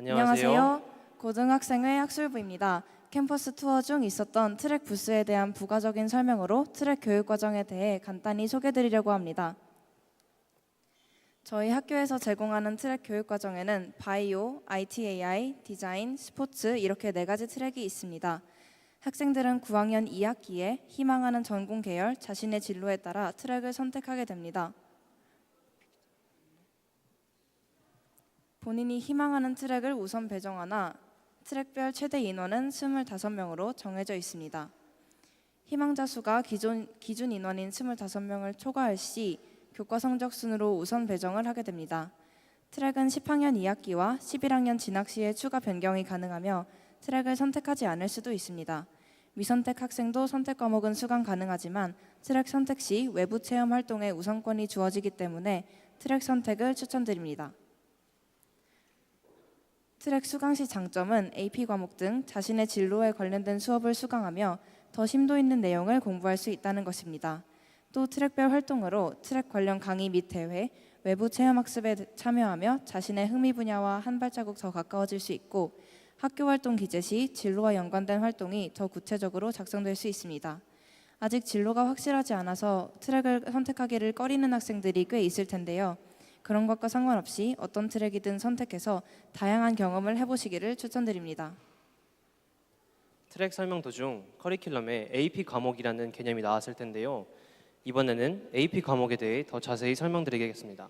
안녕하세요. 고등학생회 학술부입니다. 캠퍼스 투어 중 있었던 트랙 부스에 대한 부가적인 설명으로 트랙 교육 과정에 대해 간단히 소개드리려고 합니다. 저희 학교에서 제공하는 트랙 교육 과정에는 바이오, ITAI, 디자인, 스포츠 이렇게 4가지 트랙이 있습니다. 학생들은 9학년 2학기에 희망하는 전공 계열, 자신의 진로에 따라 트랙을 선택하게 됩니다. 본인이 희망하는 트랙을 우선 배정하나 트랙별 최대 인원은 25명으로 정해져 있습니다. 희망자 수가 기준 인원인 25명을 초과할 시 교과 성적 순으로 우선 배정을 하게 됩니다. 트랙은 10학년 2학기와 11학년 진학 시에 추가 변경이 가능하며 트랙을 선택하지 않을 수도 있습니다. 미선택 학생도 선택 과목은 수강 가능하지만 트랙 선택 시 외부 체험 활동에 우선권이 주어지기 때문에 트랙 선택을 추천드립니다. 트랙 수강 시 장점은 AP 과목 등 자신의 진로에 관련된 수업을 수강하며 더 심도 있는 내용을 공부할 수 있다는 것입니다. 또 트랙별 활동으로 트랙 관련 강의 및 대회, 외부 체험 학습에 참여하며 자신의 흥미 분야와 한 발자국 더 가까워질 수 있고 학교 활동 기재 시 진로와 연관된 활동이 더 구체적으로 작성될 수 있습니다. 아직 진로가 확실하지 않아서 트랙을 선택하기를 꺼리는 학생들이 꽤 있을 텐데요. 그런 것과 상관없이 어떤 트랙이든 선택해서 다양한 경험을 해보시기를 추천드립니다. 트랙 설명 도중 커리큘럼에 AP 과목이라는 개념이 나왔을 텐데요. 이번에는 AP 과목에 대해 더 자세히 설명드리겠습니다.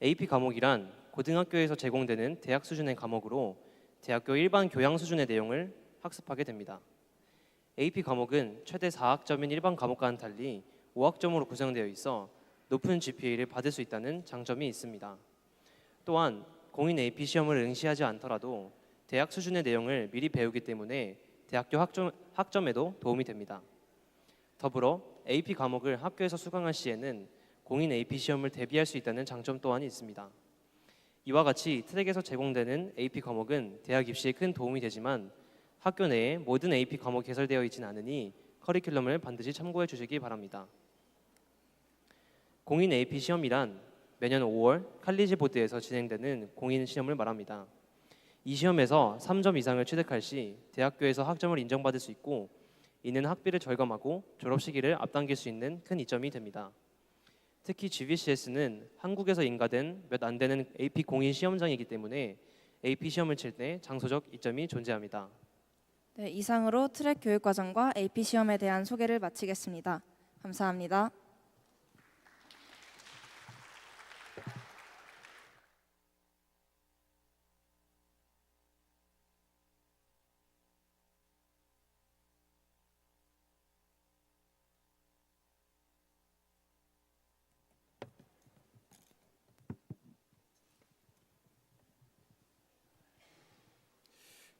AP 과목이란 고등학교에서 제공되는 대학 수준의 과목으로 대학교 일반 교양 수준의 내용을 학습하게 됩니다. AP 과목은 최대 4학점인 일반 과목과는 달리 5학점으로 구성되어 있어 높은 GPA를 받을 수 있다는 장점이 있습니다. 또한 공인 AP 시험을 응시하지 않더라도 대학 수준의 내용을 미리 배우기 때문에 대학교 학점에도 도움이 됩니다. 더불어 AP 과목을 학교에서 수강할 시에는 공인 AP 시험을 대비할 수 있다는 장점 또한 있습니다. 이와 같이 트랙에서 제공되는 AP 과목은 대학 입시에 큰 도움이 되지만 학교 내에 모든 AP 과목이 개설되어 있지는 않으니 커리큘럼을 반드시 참고해 주시기 바랍니다. 공인 AP 시험이란 매년 5월 칼리지 보드에서 진행되는 공인 시험을 말합니다. 이 시험에서 3점 이상을 취득할 시 대학교에서 학점을 인정받을 수 있고 이는 학비를 절감하고 졸업 시기를 앞당길 수 있는 큰 이점이 됩니다. 특히 GBCS는 한국에서 인가된 몇 안 되는 AP 공인 시험장이기 때문에 AP 시험을 칠 때 장소적 이점이 존재합니다. 네, 이상으로 트랙 교육 과정과 AP 시험에 대한 소개를 마치겠습니다. 감사합니다.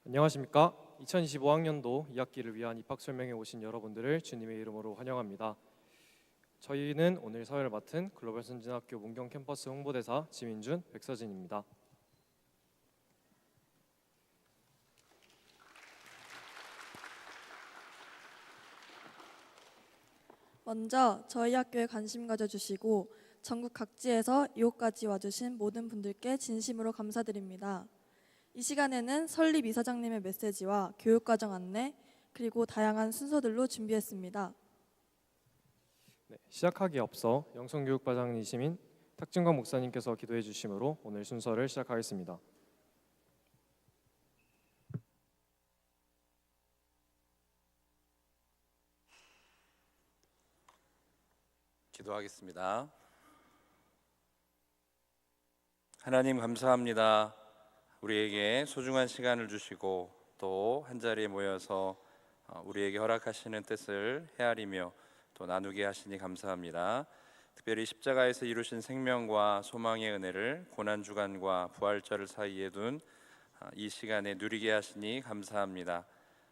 안녕하십니까. 2025학년도 2학기를 위한 입학 설명회 오신 여러분들을 주님의 이름으로 환영합니다. 저희는 오늘 사회를 맡은 글로벌 선진학교 문경 캠퍼스 홍보대사 지민준, 백서진입니다. 먼저 저희 학교에 관심 가져주시고 전국 각지에서 이곳까지 와주신 모든 분들께 진심으로 감사드립니다. 이 시간에는 설립 이사장님의 메시지와 교육과정 안내 그리고 다양한 순서들로 준비했습니다. 시작하기에 앞서 영성교육과장이신 탁진광 목사님께서 기도해 주심으로 오늘 순서를 시작하겠습니다. 기도하겠습니다. 하나님 감사합니다. 우리에게 소중한 시간을 주시고 또 한자리에 모여서 우리에게 허락하시는 뜻을 헤아리며 또 나누게 하시니 감사합니다. 특별히 십자가에서 이루신 생명과 소망의 은혜를 고난주간과 부활절을 사이에 둔 이 시간에 누리게 하시니 감사합니다.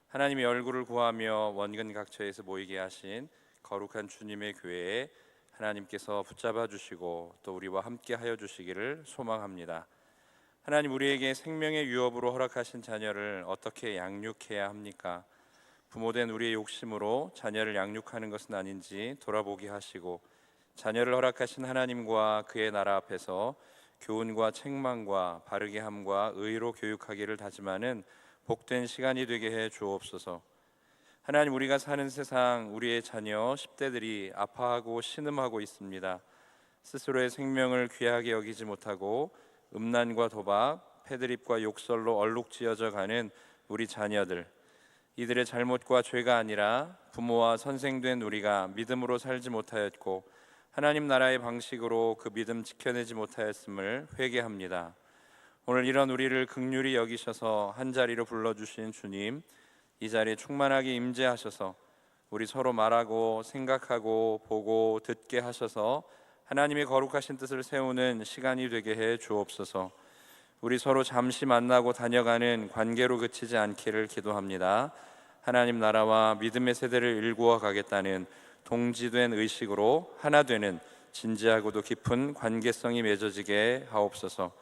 하나님의 얼굴을 구하며 원근 각처에서 모이게 하신 거룩한 주님의 교회에 하나님께서 붙잡아 주시고 또 우리와 함께 하여 주시기를 소망합니다. 하나님, 우리에게 생명의 유업으로 허락하신 자녀를 어떻게 양육해야 합니까? 부모된 우리의 욕심으로 자녀를 양육하는 것은 아닌지 돌아보게 하시고 자녀를 허락하신 하나님과 그의 나라 앞에서 교훈과 책망과 바르게 함과 의로 교육하기를 다짐하는 복된 시간이 되게 해 주옵소서. 하나님, 우리가 사는 세상 우리의 자녀 10대들이 아파하고 신음하고 있습니다. 스스로의 생명을 귀하게 여기지 못하고 음란과 도박, 패드립과 욕설로 얼룩지어져 가는 우리 자녀들, 이들의 잘못과 죄가 아니라 부모와 선생된 우리가 믿음으로 살지 못하였고 하나님 나라의 방식으로 그 믿음 지켜내지 못하였음을 회개합니다. 오늘 이런 우리를 긍휼히 여기셔서 한자리로 불러주신 주님, 이 자리에 충만하게 임재하셔서 우리 서로 말하고 생각하고 보고 듣게 하셔서 하나님의 거룩하신 뜻을 세우는 시간이 되게 해 주옵소서. 우리 서로 잠시 만나고 다녀가는 관계로 그치지 않기를 기도합니다. 하나님 나라와 믿음의 세대를 일구어 가겠다는 동지된 의식으로 하나 되는 진지하고도 깊은 관계성이 맺어지게 하옵소서.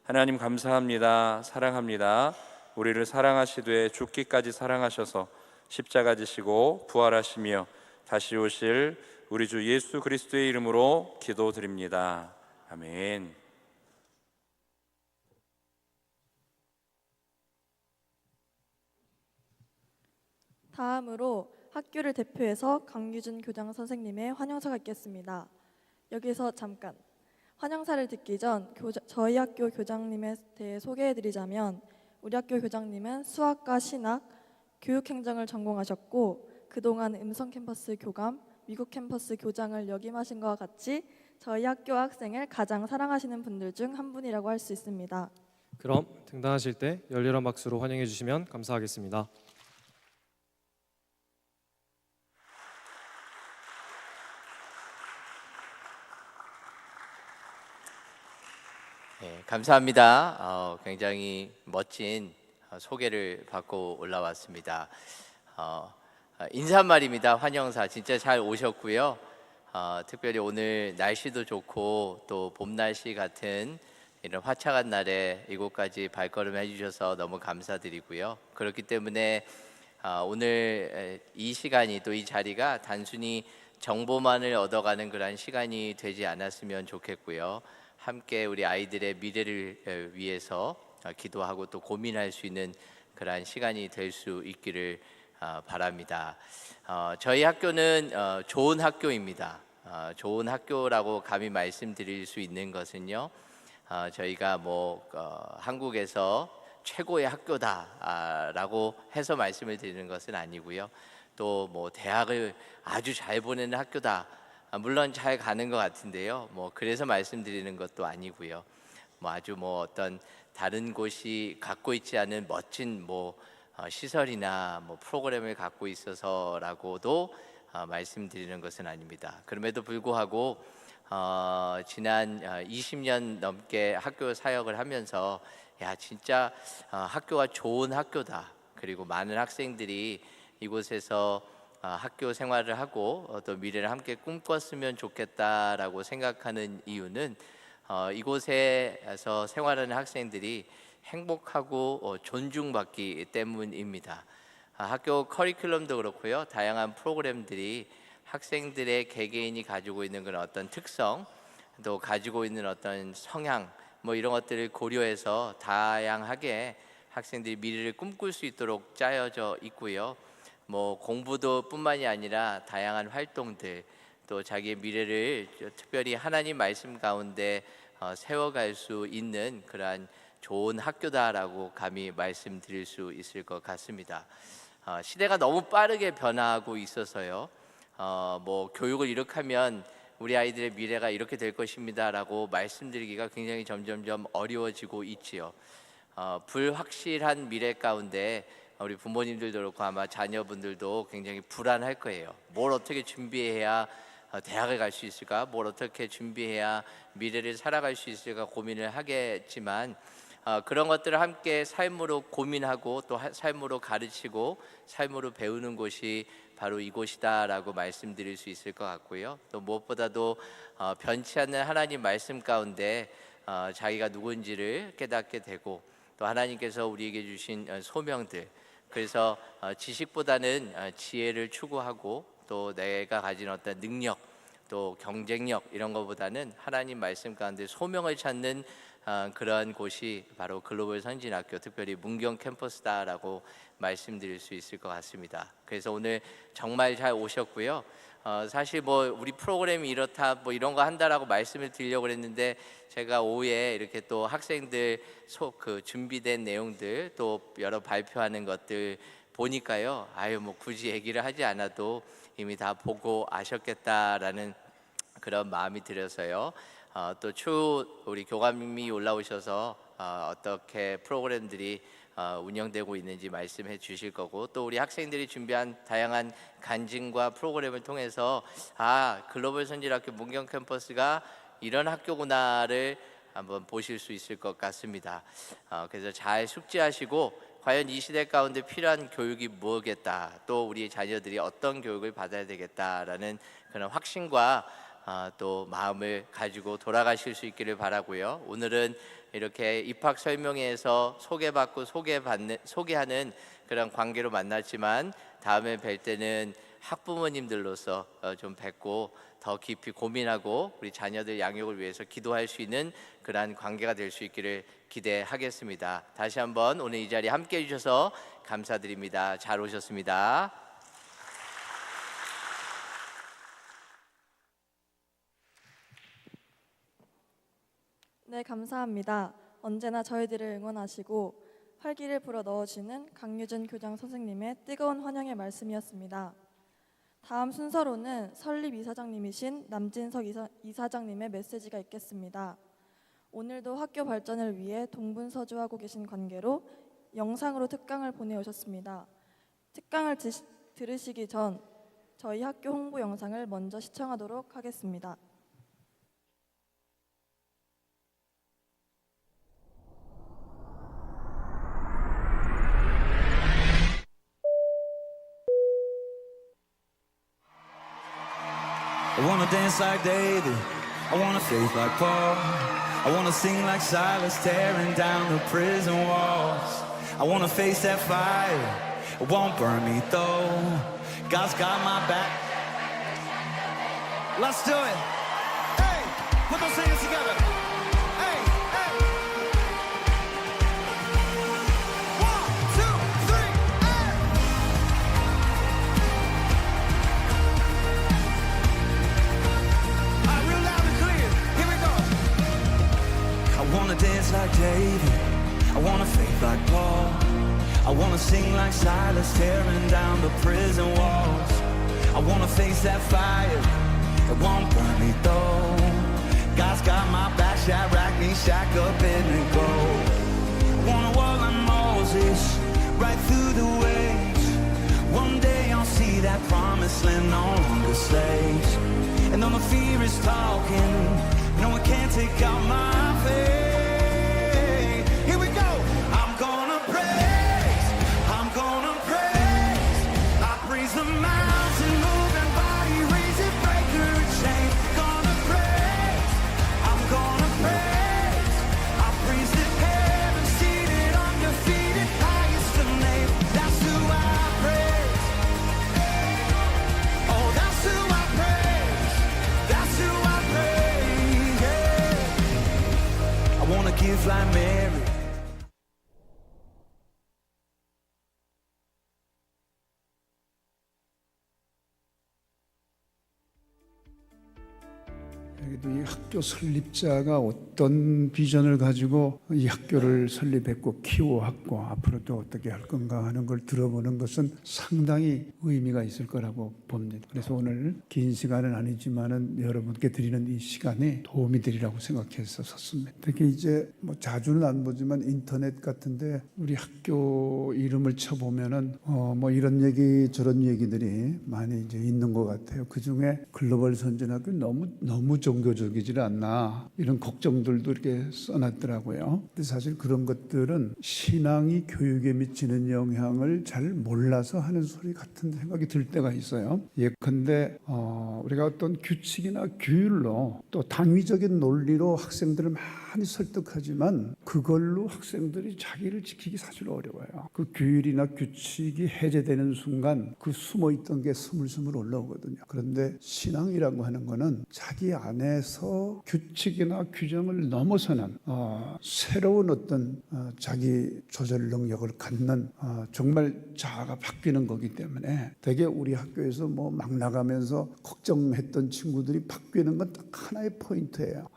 하나님 감사합니다. 사랑합니다. 우리를 사랑하시되 죽기까지 사랑하셔서 십자가 지시고 부활하시며 다시 오실 우리 주 예수 그리스도의 이름으로 기도드립니다. 아멘. 다음으로 학교를 대표해서 강유준 교장 선생님의 환영사가 있겠습니다. 여기서 잠깐 환영사를 듣기 전 저희 학교 교장님에 대해 소개해드리자면, 우리 학교 교장님은 수학과 신학, 교육행정을 전공하셨고 그동안 음성 캠퍼스 교감, 미국 캠퍼스 교장을 역임하신 것과 같이 저희 학교 학생을 가장 사랑하시는 분들 중 한 분이라고 할 수 있습니다. 그럼 등단하실 때 열렬한 박수로 환영해 주시면 감사하겠습니다. 네, 감사합니다. 굉장히 멋진 소개를 받고 올라왔습니다. 인사말입니다. 환영사 진짜 잘 오셨고요. 특별히 오늘 날씨도 좋고 또 봄 날씨 같은 이런 화창한 날에 이곳까지 발걸음해 주셔서 너무 감사드리고요. 그렇기 때문에 오늘 이 시간이 또 이 자리가 단순히 정보만을 얻어가는 그런 시간이 되지 않았으면 좋겠고요. 함께 우리 아이들의 미래를 위해서 기도하고 또 고민할 수 있는 그러한 시간이 될 수 있기를 바랍니다. 저희 학교는 좋은 학교입니다. 좋은 학교라고 감히 말씀드릴 수 있는 것은요, 저희가 한국에서 최고의 학교다라고 해서 말씀을 드리는 것은 아니고요. 또 대학을 아주 잘 보내는 학교다, 물론 잘 가는 것 같은데요. 그래서 말씀드리는 것도 아니고요. 아주 어떤 다른 곳이 갖고 있지 않은 멋진 시설이나 프로그램을 갖고 있어서라고도 말씀드리는 것은 아닙니다. 그럼에도 불구하고 지난 20년 넘게 학교 사역을 하면서 진짜 학교가 좋은 학교다. 그리고 많은 학생들이 이곳에서 학교 생활을 하고 또 미래를 함께 꿈꿨으면 좋겠다라고 생각하는 이유는 이곳에서 생활하는 학생들이 행복하고 존중받기 때문입니다. 학교 커리큘럼도 그렇고요. 다양한 프로그램들이 학생들의 개개인이 가지고 있는 그런 어떤 특성, 또 가지고 있는 어떤 성향, 이런 것들을 고려해서 다양하게 학생들이 미래를 꿈꿀 수 있도록 짜여져 있고요. 공부도 뿐만이 아니라 다양한 활동들, 또 자기의 미래를 특별히 하나님 말씀 가운데 세워갈 수 있는 그러한 좋은 학교다라고 감히 말씀드릴 수 있을 것 같습니다. 시대가 너무 빠르게 변화하고 있어서요. 교육을 이렇게 하면 우리 아이들의 미래가 이렇게 될 것입니다라고 말씀드리기가 굉장히 점점점 어려워지고 있지요. 불확실한 미래 가운데 우리 부모님들도 그렇고 아마 자녀분들도 굉장히 불안할 거예요. 뭘 어떻게 준비해야 대학을 갈 수 있을까? 뭘 어떻게 준비해야 미래를 살아갈 수 있을까 고민을 하겠지만, 그런 것들을 함께 삶으로 고민하고 또 삶으로 가르치고 삶으로 배우는 곳이 바로 이곳이다라고 말씀드릴 수 있을 것 같고요. 또 무엇보다도 변치 않는 하나님 말씀 가운데 자기가 누군지를 깨닫게 되고, 또 하나님께서 우리에게 주신 소명들, 그래서 지식보다는 지혜를 추구하고 또 내가 가진 어떤 능력, 또 경쟁력 이런 것보다는 하나님 말씀 가운데 소명을 찾는 그러한 곳이 바로 글로벌 선진학교, 특별히 문경 캠퍼스다라고 말씀드릴 수 있을 것 같습니다. 그래서 오늘 정말 잘 오셨고요. 사실 뭐 우리 프로그램이 이렇다 뭐 이런 거 한다라고 말씀을 드리려고 그랬는데 제가 오후에 이렇게 또 학생들 그 준비된 내용들 또 여러 발표하는 것들 보니까요. 아유 뭐 굳이 얘기를 하지 않아도 이미 다 보고 아셨겠다라는 그런 마음이 들어서요. 또 추후 우리 교감이 올라오셔서 어떻게 프로그램들이 운영되고 있는지 말씀해 주실 거고, 또 우리 학생들이 준비한 다양한 간증과 프로그램을 통해서 글로벌 선진학교 문경 캠퍼스가 이런 학교구나를 한번 보실 수 있을 것 같습니다. 그래서 잘 숙지하시고 과연 이 시대 가운데 필요한 교육이 뭐겠다, 또 우리 자녀들이 어떤 교육을 받아야 되겠다라는 그런 확신과 또 마음을 가지고 돌아가실 수 있기를 바라고요. 오늘은 이렇게 입학 설명회에서 소개받고 소개하는 그런 관계로 만났지만 다음에 뵐 때는 학부모님들로서 좀 뵙고 더 깊이 고민하고 우리 자녀들 양육을 위해서 기도할 수 있는 그러한 관계가 될 수 있기를 기대하겠습니다. 다시 한번 오늘 이 자리에 함께해 주셔서 감사드립니다. 잘 오셨습니다. 네, 감사합니다. 언제나 저희들을 응원하시고 활기를 불어 넣어주는 강유준 교장 선생님의 뜨거운 환영의 말씀이었습니다. 다음 순서로는 설립 이사장님이신 남진석 이사장님의 메시지가 있겠습니다. 오늘도 학교 발전을 위해 동분서주하고 계신 관계로 영상으로 특강을 보내오셨습니다. 특강을 들으시기 전 저희 학교 홍보 영상을 먼저 시청하도록 하겠습니다. I wanna dance like David, I wanna faith like Paul, I wanna sing like Silas, tearing down the prison walls. I wanna face that fire, it won't burn me though, God's got my back. Let's do it. Hey, put those hands together. Hey, hey. 1, 2, 3, hey. Real loud and clear. Here we go. I wanna dance like David, I wanna faith like Paul, I wanna sing like Silas, tearing down the prison walls. I wanna face that fire, it won't burn me though, God's got my back, Shadrach, Meshach, Abednego. I wanna walk like Moses, right through the waves. One day I'll see that promised land, no longer slaves. And though my fear is talking, no one can take out my faith. Here we go. I'm gonna praise, I'm gonna praise. I praise the mountain, moving body, raise it, breaker and chain. Gonna praise, I'm gonna praise. I praise the heaven, seated, undefeated, highest of name. That's who I praise. Oh, that's who I praise. That's who I praise. Yeah. I wanna give like Mary. 여기도 이 학교 설립자가 어떤 비전을 가지고 이 학교를 설립했고 키워왔고 앞으로도 어떻게 할 건가 하는 걸 들어보는 것은 상당히 의미가 있을 거라고 봅니다. 그래서 오늘 긴 시간은 아니지만은 여러분께 드리는 이 시간이 도움이 되리라고 생각해서 섰습니다. 특히 이제 뭐 자주는 안 보지만 인터넷 같은데 우리 학교 이름을 쳐보면은 뭐 이런 얘기 저런 얘기들이 많이 이제 있는 것 같아요. 그 중에 글로벌 선진학교 너무 종교적이질 않나 이런 걱정들도 이렇게 써놨더라고요. 근데 사실 그런 것들은 신앙이 교육에 미치는 영향을 잘 몰라서 하는 소리 같은 생각이 들 때가 있어요. 예컨대 우리가 어떤 규칙이나 규율로 또 당위적인 논리로 학생들을 많이 설득하지만 그 그걸로 학생들이 자기를 지키기 사실 어려워요. 그 규율이나 규칙이 해제되는 순간 그 숨어있던 게 스물스물 올라오거든요. 그런데 신앙이라고 하는 거는 자기 안에서 규칙이나 규정을 넘어서는 새로운 어떤 자기 조절 능력을 갖는 정말 자아가 바뀌는 거기 때문에 되게 우리 학교에서 뭐 막 나가면서 걱정했던 친구들이 바뀌는 건 딱 하나의 포인트예요.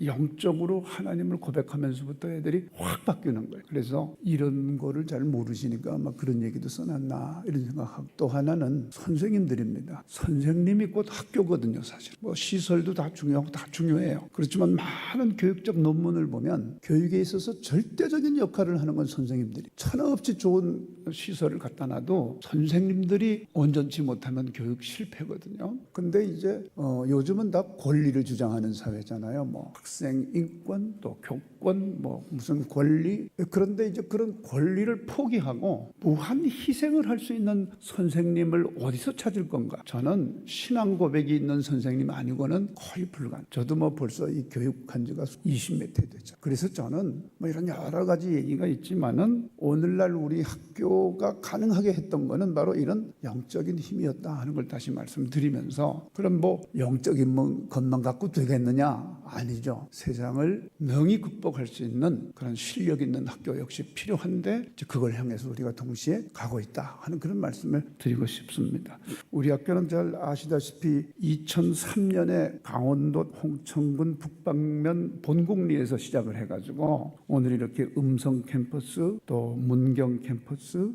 영적으로 하나님을 고백하면서부터 애들이 확 바뀌는 거예요. 그래서 이런 거를 잘 모르시니까 아마 그런 얘기도 써놨나 이런 생각하고, 또 하나는 선생님들입니다. 선생님이 곧 학교거든요. 사실 뭐 시설도 다 중요하고 다 중요해요. 그렇지만 많은 교육적 논문을 보면 교육에 있어서 절대적인 역할을 하는 건 선생님들이, 천하없이 좋은 시설을 갖다 놔도 선생님들이 온전치 못하면 교육 실패거든요. 근데 이제 요즘은 다 권리를 주장하는 사회잖아요. 뭐 학생 인권, 또 교권, 뭐 무슨 권리. 그런데 이제 그런 권리를 포기하고 무한 희생을 할 수 있는 선생님을 어디서 찾을 건가? 저는 신앙 고백이 있는 선생님 아니고는 거의 불가능. 저도 뭐 벌써 이 교육한 지가 20몇 회 되죠. 그래서 저는 뭐 이런 여러 가지 얘기가 있지만은 오늘날 우리 학교가 가능하게 했던 거는 바로 이런 영적인 힘이었다 하는 걸 다시 말씀드리면서, 그럼 뭐 영적인 것만 갖고 되겠느냐? 아니죠. 세상을 능히 극복할 수 있는 그런 실력 있는 학교 역시 필요한데 그걸 향해서 우리가 동시에 가고 있다 하는 그런 말씀을 드리고 싶습니다. 우리 학교는 잘 아시다시피 2003년에 강원도 홍천군 북방면 본곡리에서 시작을 해가지고 오늘 이렇게 음성 캠퍼스, 또 문경 캠퍼스,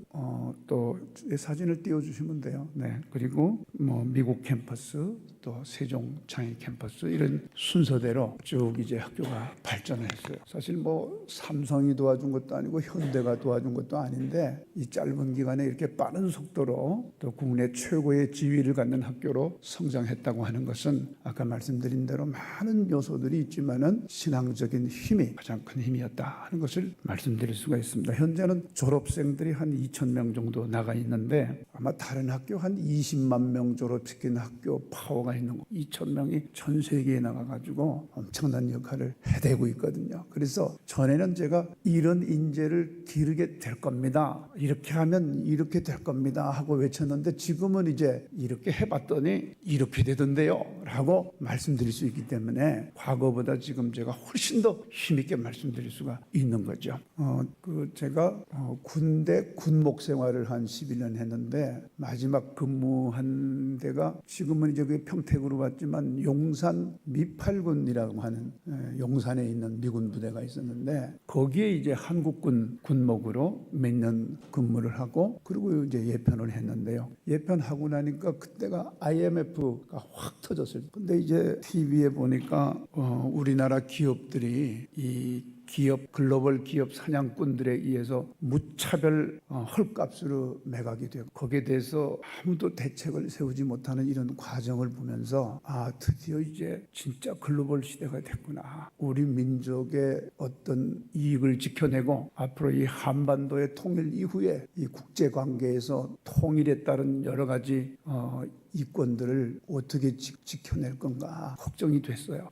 또 사진을 띄워주시면 돼요. 네, 그리고 뭐 미국 캠퍼스, 또 세종 창의 캠퍼스, 이런 순서대로 쭉 이제 학교가 발전을 했어요. 사실 뭐 삼성이 도와준 것도 아니고 현대가 도와준 것도 아닌데 이 짧은 기간에 이렇게 빠른 속도로 또 국내 최고의 지위를 갖는 학교로 성장했다고 하는 것은 아까 말씀드린 대로 많은 요소들이 있지만은 신앙적인 힘이 가장 큰 힘이었다 하는 것을 말씀드릴 수가 있습니다. 현재는 졸업생들이 한 2,000명 정도 나가 있는데 아마 다른 학교 한 20만 명 졸업시킨 학교 파워가 있는 거, 2,000명이 전 세계에 나가가지고 엄청난 역할을 해대고 있거든요. 그래서 전에는 제가 이런 인재를 기르게 될 겁니다, 이렇게 하면 이렇게 될 겁니다 하고 외쳤는데 지금은 이제 이렇게 해봤더니 이렇게 되던데요 라고 말씀드릴 수 있기 때문에 과거보다 지금 제가 훨씬 더 힘있게 말씀드릴 수가 있는 거죠. 제가 군대 군목 생활을 한 11년 했는데 마지막 근무한 데가 지금은 이제 그 평택으로 왔지만 용산 미팔군이라고 하는 용산에 있는 미군 부대가 있었는데 거기에 이제 한국군 군목으로 몇 년 근무를 하고 그리고 이제 예편을 했는데요. 예편하고 나니까 그때가 IMF가 확 터졌어요. 근데 이제 TV에 보니까 우리나라 기업들이 이 글로벌 기업 사냥꾼들에 의해서 무차별 헐값으로 매각이 되고 거기에 대해서 아무도 대책을 세우지 못하는 이런 과정을 보면서 드디어 이제 진짜 글로벌 시대가 됐구나. 우리 민족의 어떤 이익을 지켜내고 앞으로 이 한반도의 통일 이후에 이 국제관계에서 통일에 따른 여러 가지 이권들을 어떻게 지켜낼 건가 걱정이 됐어요.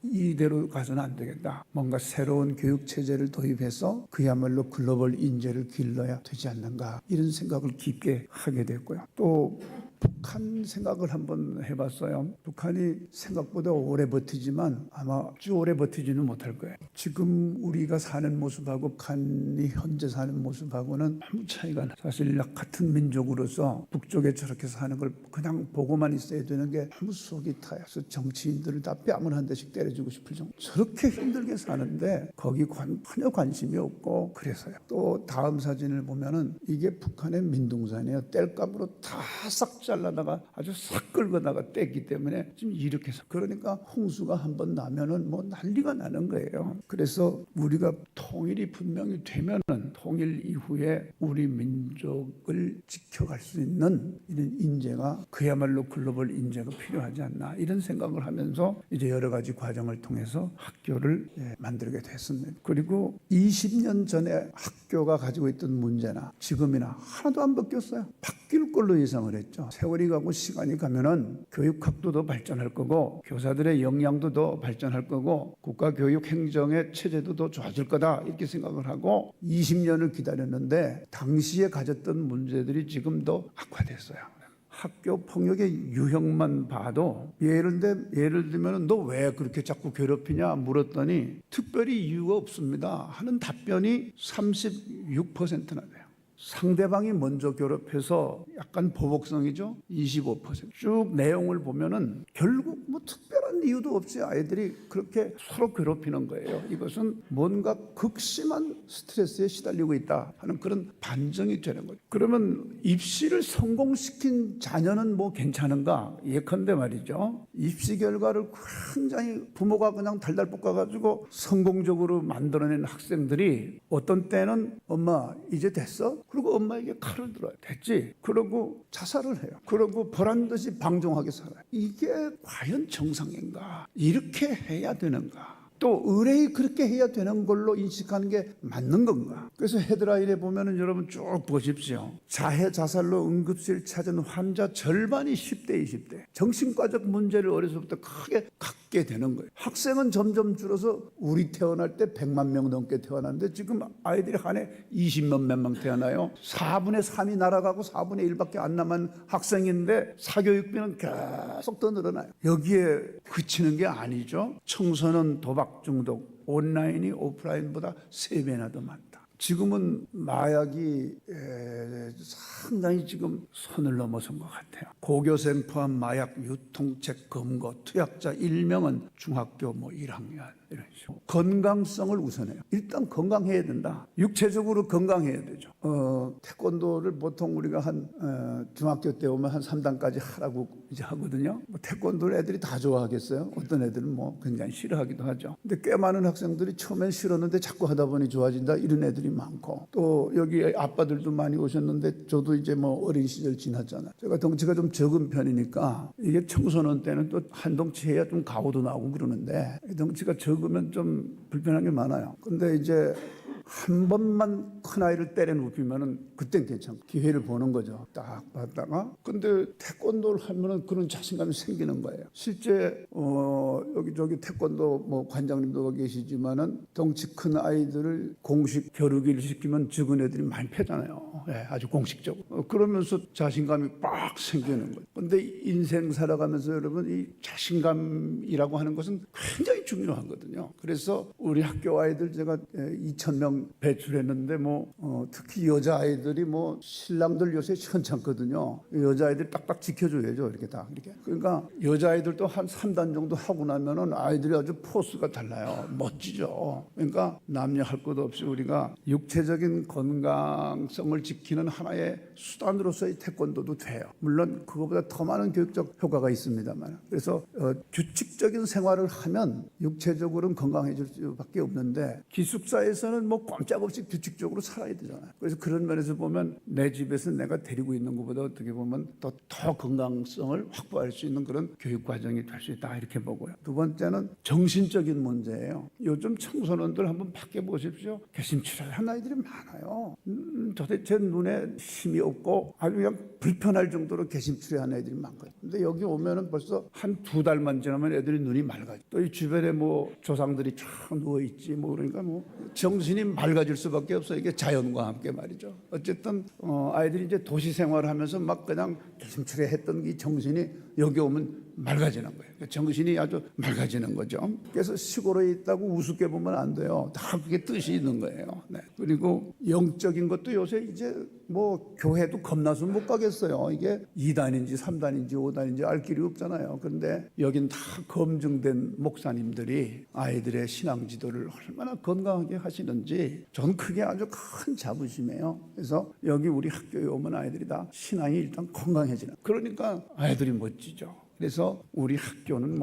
이대로 가서는 안 되겠다. 뭔가 새로운 교육체제를 도입해서 그야말로 글로벌 인재를 길러야 되지 않는가 이런 생각을 깊게 하게 됐고요. 또 북한 생각을 한번 해봤어요. 북한이 생각보다 오래 버티지만 아마 아주 오래 버티지는 못할 거예요. 지금 우리가 사는 모습하고 북한이 현재 사는 모습하고는 아무 차이가 나요. 사실 같은 민족으로서 북쪽에 저렇게 사는 걸 그냥 보고만 있어야 되는 게 아무 속이 타요. 그래서 정치인들을 다 뺨을 한 대씩 때려주고 싶을 정도. 저렇게 힘들게 사는데 거기 전혀 관심이 없고 그래서요. 또 다음 사진을 보면은 이게 북한의 민둥산이에요. 땔감으로 다 싹 잘라다가 아주 싹 긁어다가 뗐기 때문에 지금 이렇게 해서 그러니까 홍수가 한번 나면은 뭐 난리가 나는 거예요. 그래서 우리가 통일이 분명히 되면은 통일 이후에 우리 민족을 지켜갈 수 있는 이런 인재가 그야말로 글로벌 인재가 필요하지 않나 이런 생각을 하면서 이제 여러 가지 과정을 통해서 학교를 만들게 됐습니다. 그리고 20년 전에 학교가 가지고 있던 문제나 지금이나 하나도 안 바뀌었어요. 바뀔 걸로 예상을 했죠. 세월이 가고 시간이 가면은 교육 각도도 발전할 거고 교사들의 역량도 더 발전할 거고 국가 교육 행정의 체제도 더 좋아질 거다 이렇게 생각을 하고 20년을 기다렸는데 당시에 가졌던 문제들이 지금 더 악화됐어요. 학교 폭력의 유형만 봐도 예를 들면 너 왜 그렇게 자꾸 괴롭히냐 물었더니 특별히 이유가 없습니다 하는 답변이 36%나 돼요. 상대방이 먼저 괴롭혀서 약간 보복성이죠. 25%. 쭉 내용을 보면은 결국 뭐 특별한 이유도 없이 아이들이 그렇게 서로 괴롭히는 거예요. 이것은 뭔가 극심한 스트레스에 시달리고 있다 하는 그런 반증이 되는 거죠. 그러면 입시를 성공시킨 자녀는 뭐 괜찮은가? 예컨대 말이죠. 입시 결과를 굉장히 부모가 그냥 달달 볶아가지고 성공적으로 만들어낸 학생들이 어떤 때는 엄마 이제 됐어? 그리고 엄마에게 칼을 들어요. 됐지? 그러고 자살을 해요. 그러고 보란듯이 방종하게 살아요. 이게 과연 정상인가? 이렇게 해야 되는가? 또 의뢰이 그렇게 해야 되는 걸로 인식하는 게 맞는 건가? 그래서 헤드라인에 보면은 여러분 쭉 보십시오. 자해 자살로 응급실 찾은 환자 절반이 10대, 20대. 정신과적 문제를 어려서부터 크게 갖게 되는 거예요. 학생은 점점 줄어서 우리 태어날 때 100만 명 넘게 태어났는데 지금 아이들이 한 해 20만 명 태어나요. 4분의 3이 날아가고 4분의 1밖에 안 남은 학생인데 사교육비는 계속 더 늘어나요. 여기에 그치는 게 아니죠. 청소년 도박 중독, 온라인이 오프라인보다 3배나 더 많다. 지금은 마약이 상당히 지금 선을 넘어선 것 같아요. 고교생 포함 마약 유통책 검거, 투약자 1명은 중학교 1학년 이런 식으로. 건강성을 우선해요. 일단 건강해야 된다. 육체적으로 건강해야 되죠. 태권도를 보통 우리가 중학교 때 오면 한 3단까지 하라고 이제 하거든요. 태권도를 애들이 다 좋아하겠어요? 어떤 애들은 굉장히 싫어하기도 하죠. 근데 꽤 많은 학생들이 처음엔 싫었는데 자꾸 하다 보니 좋아진다 이런 애들이 많고, 또 여기 아빠들도 많이 오셨는데 저도 이제 어린 시절 지났잖아요. 제가 덩치가 좀 적은 편이니까 이게 청소년 때는 또 한 덩치 해야 좀 가오도 나오고 그러는데 덩치가 적으면 좀 불편한 게 많아요. 근데 이제 한 번만 큰 아이를 때려 눕히면은 그땐 괜찮고 기회를 보는 거죠. 딱 봤다가. 근데 태권도를 하면은 그런 자신감이 생기는 거예요. 실제 여기저기 태권도 관장님도 계시지만은 덩치 큰 아이들을 공식 겨루기를 시키면 적은 애들이 많이 패잖아요. 예, 아주 공식적으로. 그러면서 자신감이 빡 생기는 거예요. 근데 인생 살아가면서 여러분 이 자신감이라고 하는 것은 굉장히 중요하거든요. 그래서 우리 학교 아이들 제가 2,000명 배출했는데 특히 여자아이들이 신랑들 요새 현찮거든요. 여자아이들 딱딱 지켜줘야죠. 이렇게 다 이렇게. 그러니까 여자아이들도 한 3단 정도 하고 나면은 아이들이 아주 포스가 달라요. 멋지죠. 그러니까 남녀 할 것 없이 우리가 육체적인 건강성을 지키는 하나의 수단으로서의 태권도도 돼요. 물론 그거보다 더 많은 교육적 효과가 있습니다만. 그래서 규칙적인 생활을 하면 육체적으로는 건강해질 수밖에 없는데 기숙사에서는 꼼짝없이 규칙적으로 살아야 되잖아요. 그래서 그런 면에서 보면 내 집에서 내가 데리고 있는 것보다 어떻게 보면 더 건강성을 확보할 수 있는 그런 교육 과정이 될 수 있다 이렇게 보고요. 두 번째는 정신적인 문제예요. 요즘 청소년들 한번 밖에 보십시오. 개심치레를 한 아이들이 많아요. 도대체 눈에 힘이 없고 아주 그냥 불편할 정도로 개심치레한 애들이 많거든요. 근데 여기 오면은 벌써 한 2달만 지나면 애들이 눈이 맑아져. 또 이 주변에 조상들이 쫙 누워 있지 그러니까 정신이 맑아질 수밖에 없어요. 이게 자연과 함께 말이죠. 어쨌든 아이들이 이제 도시 생활하면서 그냥 개심치레 했던 이 정신이 여기 오면 맑아지는 거예요. 정신이 아주 맑아지는 거죠. 그래서 시골에 있다고 우습게 보면 안 돼요. 다 그게 뜻이 있는 거예요. 네. 그리고 영적인 것도 요새 이제 교회도 겁나서 못 가겠어요. 이게 2단인지 3단인지 5단인지 알 길이 없잖아요. 그런데 여긴 다 검증된 목사님들이 아이들의 신앙 지도를 얼마나 건강하게 하시는지 저는 그게 아주 큰 자부심이에요. 그래서 여기 우리 학교에 오면 아이들이 다 신앙이 일단 건강해지는. 그러니까 아이들이 멋지죠. 그래서 우리 학교는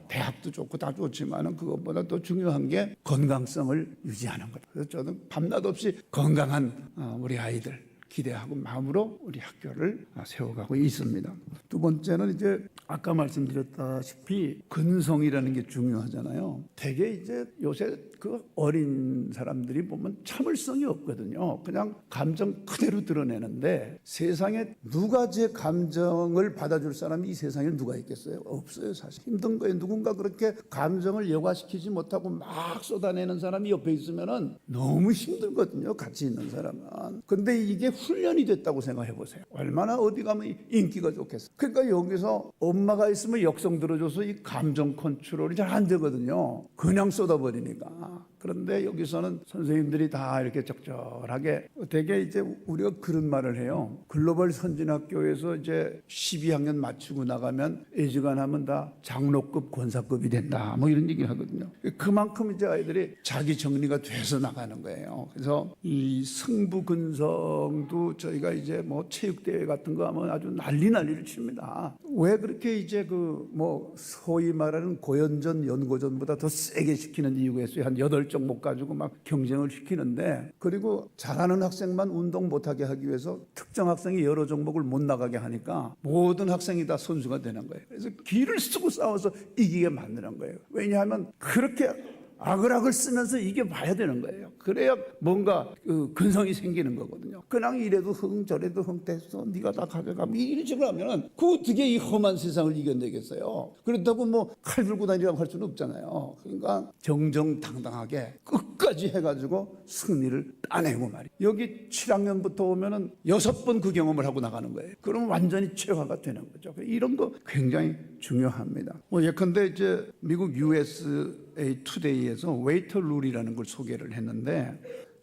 대학도 좋고 다 좋지만은 그것보다 더 중요한 게 건강성을 유지하는 거예요. 그래서 저는 밤낮 없이 건강한 우리 아이들, 기대하고 마음으로 우리 학교를 세워가고 있습니다. 두 번째는 이제 아까 말씀드렸다시피 근성이라는 게 중요하잖아요. 되게 이제 요새 그 어린 사람들이 보면 참을성이 없거든요. 그냥 감정 그대로 드러내는데 세상에 누가 제 감정을 받아줄 사람이 이 세상에 누가 있겠어요? 없어요. 사실 힘든 거에 누군가 그렇게 감정을 여과시키지 못하고 막 쏟아내는 사람이 옆에 있으면은 너무 힘들거든요. 같이 있는 사람은. 근데 이게 훈련이 됐다고 생각해 보세요. 얼마나 어디 가면 인기가 좋겠어요. 그러니까 여기서 엄마가 있으면 역성 들어줘서 이 감정 컨트롤이 잘 안 되거든요. 그냥 쏟아버리니까. 그런데 여기서는 선생님들이 다 이렇게 적절하게 되게 이제 우리가 그런 말을 해요. 글로벌 선진학교에서 이제 12학년 마치고 나가면 애지간하면 다 장로급 권사급이 된다. 뭐 이런 얘기를 하거든요. 그만큼 이제 아이들이 자기 정리가 돼서 나가는 거예요. 그래서 이 승부근성도 저희가 이제 뭐 체육대회 같은 거 하면 아주 난리를 칩니다. 왜 그렇게 이제 그 뭐 소위 말하는 고연전 연고전보다 더 세게 시키는 이유가 있어요. 한 8종목 가지고 막 경쟁을 시키는데, 그리고 잘하는 학생만 운동 못하게 하기 위해서 특정 학생이 여러 종목을 못 나가게 하니까 모든 학생이 다 선수가 되는 거예요. 그래서 기를 쓰고 싸워서 이기게 만드는 거예요. 왜냐하면 그렇게 악을 쓰면서 이겨봐야 되는 거예요. 그래야 뭔가 그 근성이 생기는 거거든요. 그냥 이래도 흥 저래도 흥 됐어 네가 다 가져가 이런 식으로 하면은 그 어떻게 이 험한 세상을 이겨내겠어요. 그렇다고 뭐 칼 들고 다니라고 할 수는 없잖아요. 그러니까 정정당당하게 끝까지 해가지고 승리를 따내고 말이에요. 여기 7학년부터 오면은 6번 그 경험을 하고 나가는 거예요. 그럼 완전히 체화가 되는 거죠. 이런 거 굉장히 중요합니다. 뭐 예컨대 이제 미국 USA 투데이에서 웨이터 룰이라는 걸 소개를 했는데,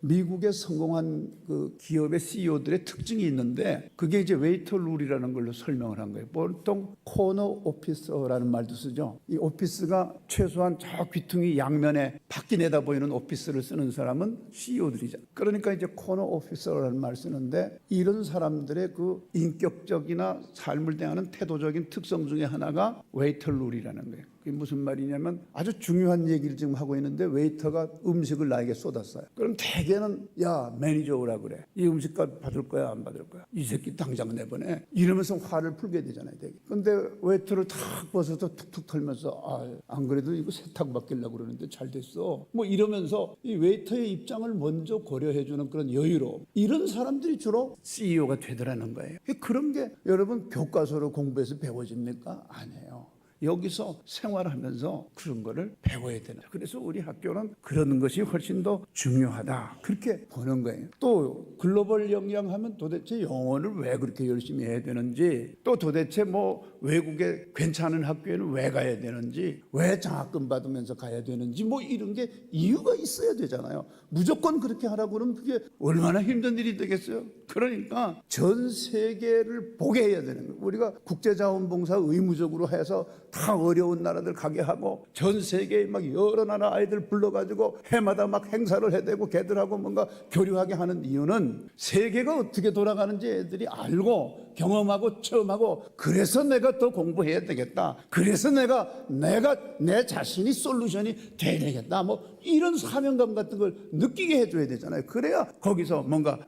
미국의 성공한 그 기업의 CEO들의 특징이 있는데 그게 이제 웨이터 룰이라는 걸로 설명을 한 거예요. 보통 코너 오피서라는 말도 쓰죠. 이 오피스가 최소한 저 귀퉁이 양면에 밖이 내다 보이는 오피스를 쓰는 사람은 CEO들이잖아요. 그러니까 이제 코너 오피서라는 말을 쓰는데, 이런 사람들의 그 인격적이나 삶을 대하는 태도적인 특성 중에 하나가 웨이터 룰이라는 거예요. 그게 무슨 말이냐면 아주 중요한 얘기를 지금 하고 있는데 웨이터가 음식을 나에게 쏟았어요. 그럼 대개는 야 매니저 오라 그래. 이 음식값 받을 거야 안 받을 거야? 이 새끼 당장 내보내. 이러면서 화를 풀게 되잖아요. 되게. 근데 웨이터를 탁 벗어서 툭툭 털면서 안 그래도 이거 세탁 맡기려고 그러는데 잘 됐어. 뭐 이러면서 이 웨이터의 입장을 먼저 고려해 주는 그런 여유로움. 이런 사람들이 주로 CEO가 되더라는 거예요. 그런 게 여러분 교과서로 공부해서 배워집니까? 아니에요. 여기서 생활하면서 그런 거를 배워야 되는. 그래서 우리 학교는 그런 것이 훨씬 더 중요하다. 그렇게 보는 거예요. 또 글로벌 영향하면 도대체 영어를 왜 그렇게 열심히 해야 되는지, 또 도대체 뭐 외국에 괜찮은 학교에는 왜 가야 되는지, 왜 장학금 받으면서 가야 되는지, 뭐 이런 게 이유가 있어야 되잖아요. 무조건 그렇게 하라고 그러면 그게 얼마나 힘든 일이 되겠어요. 그러니까 전 세계를 보게 해야 되는 거예요. 우리가 국제자원봉사 의무적으로 해서 다 어려운 나라들 가게 하고 전 세계에 막 여러 나라 아이들 불러가지고 해마다 막 행사를 해대고 걔들하고 뭔가 교류하게 하는 이유는 세계가 어떻게 돌아가는지 애들이 알고 경험하고 체험하고, 그래서 내가 더 공부해야 되겠다. 그래서 내가 내 자신이 솔루션이 돼야 되겠다. 뭐 이런 사명감 같은 걸 느끼게 해줘야 되잖아요. 그래야 거기서 뭔가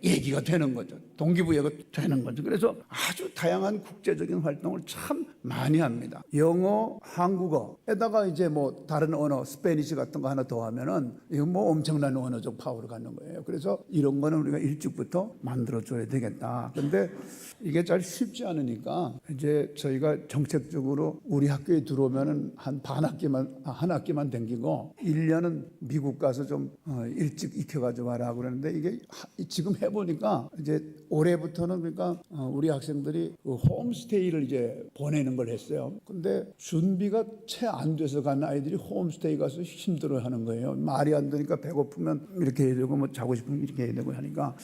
얘기가 되는 거죠. 동기부여가 되는 거죠. 그래서 아주 다양한 국제적인 활동을 참 많이 합니다. 영어, 한국어에다가 이제 뭐 다른 언어, 스페니시 같은 거 하나 더 하면은 이거 뭐 엄청난 언어적 파워를 갖는 거예요. 그래서 이런 거는 우리가 일찍부터 만들어줘야 되겠다. 근데 이게 잘 쉽지 않으니까 이제 저희가 정책적으로 우리 학교에 들어오면은 한 한 학기만 댕기고 1년은 미국 가서 좀 일찍 익혀가지고 와라 그러는데, 이게 지금 해보니까 이제 올해부터는 그러니까 우리 학생들이 홈스테이를 이제 보내는 걸 했어요. 근데 준비가 채 안 돼서 간 아이들이 홈스테이 가서 힘들어하는 거예요. 말이 안 되니까 배고프면 이렇게 해야 되고 뭐 자고 싶으면 이렇게 해야 되고 하니까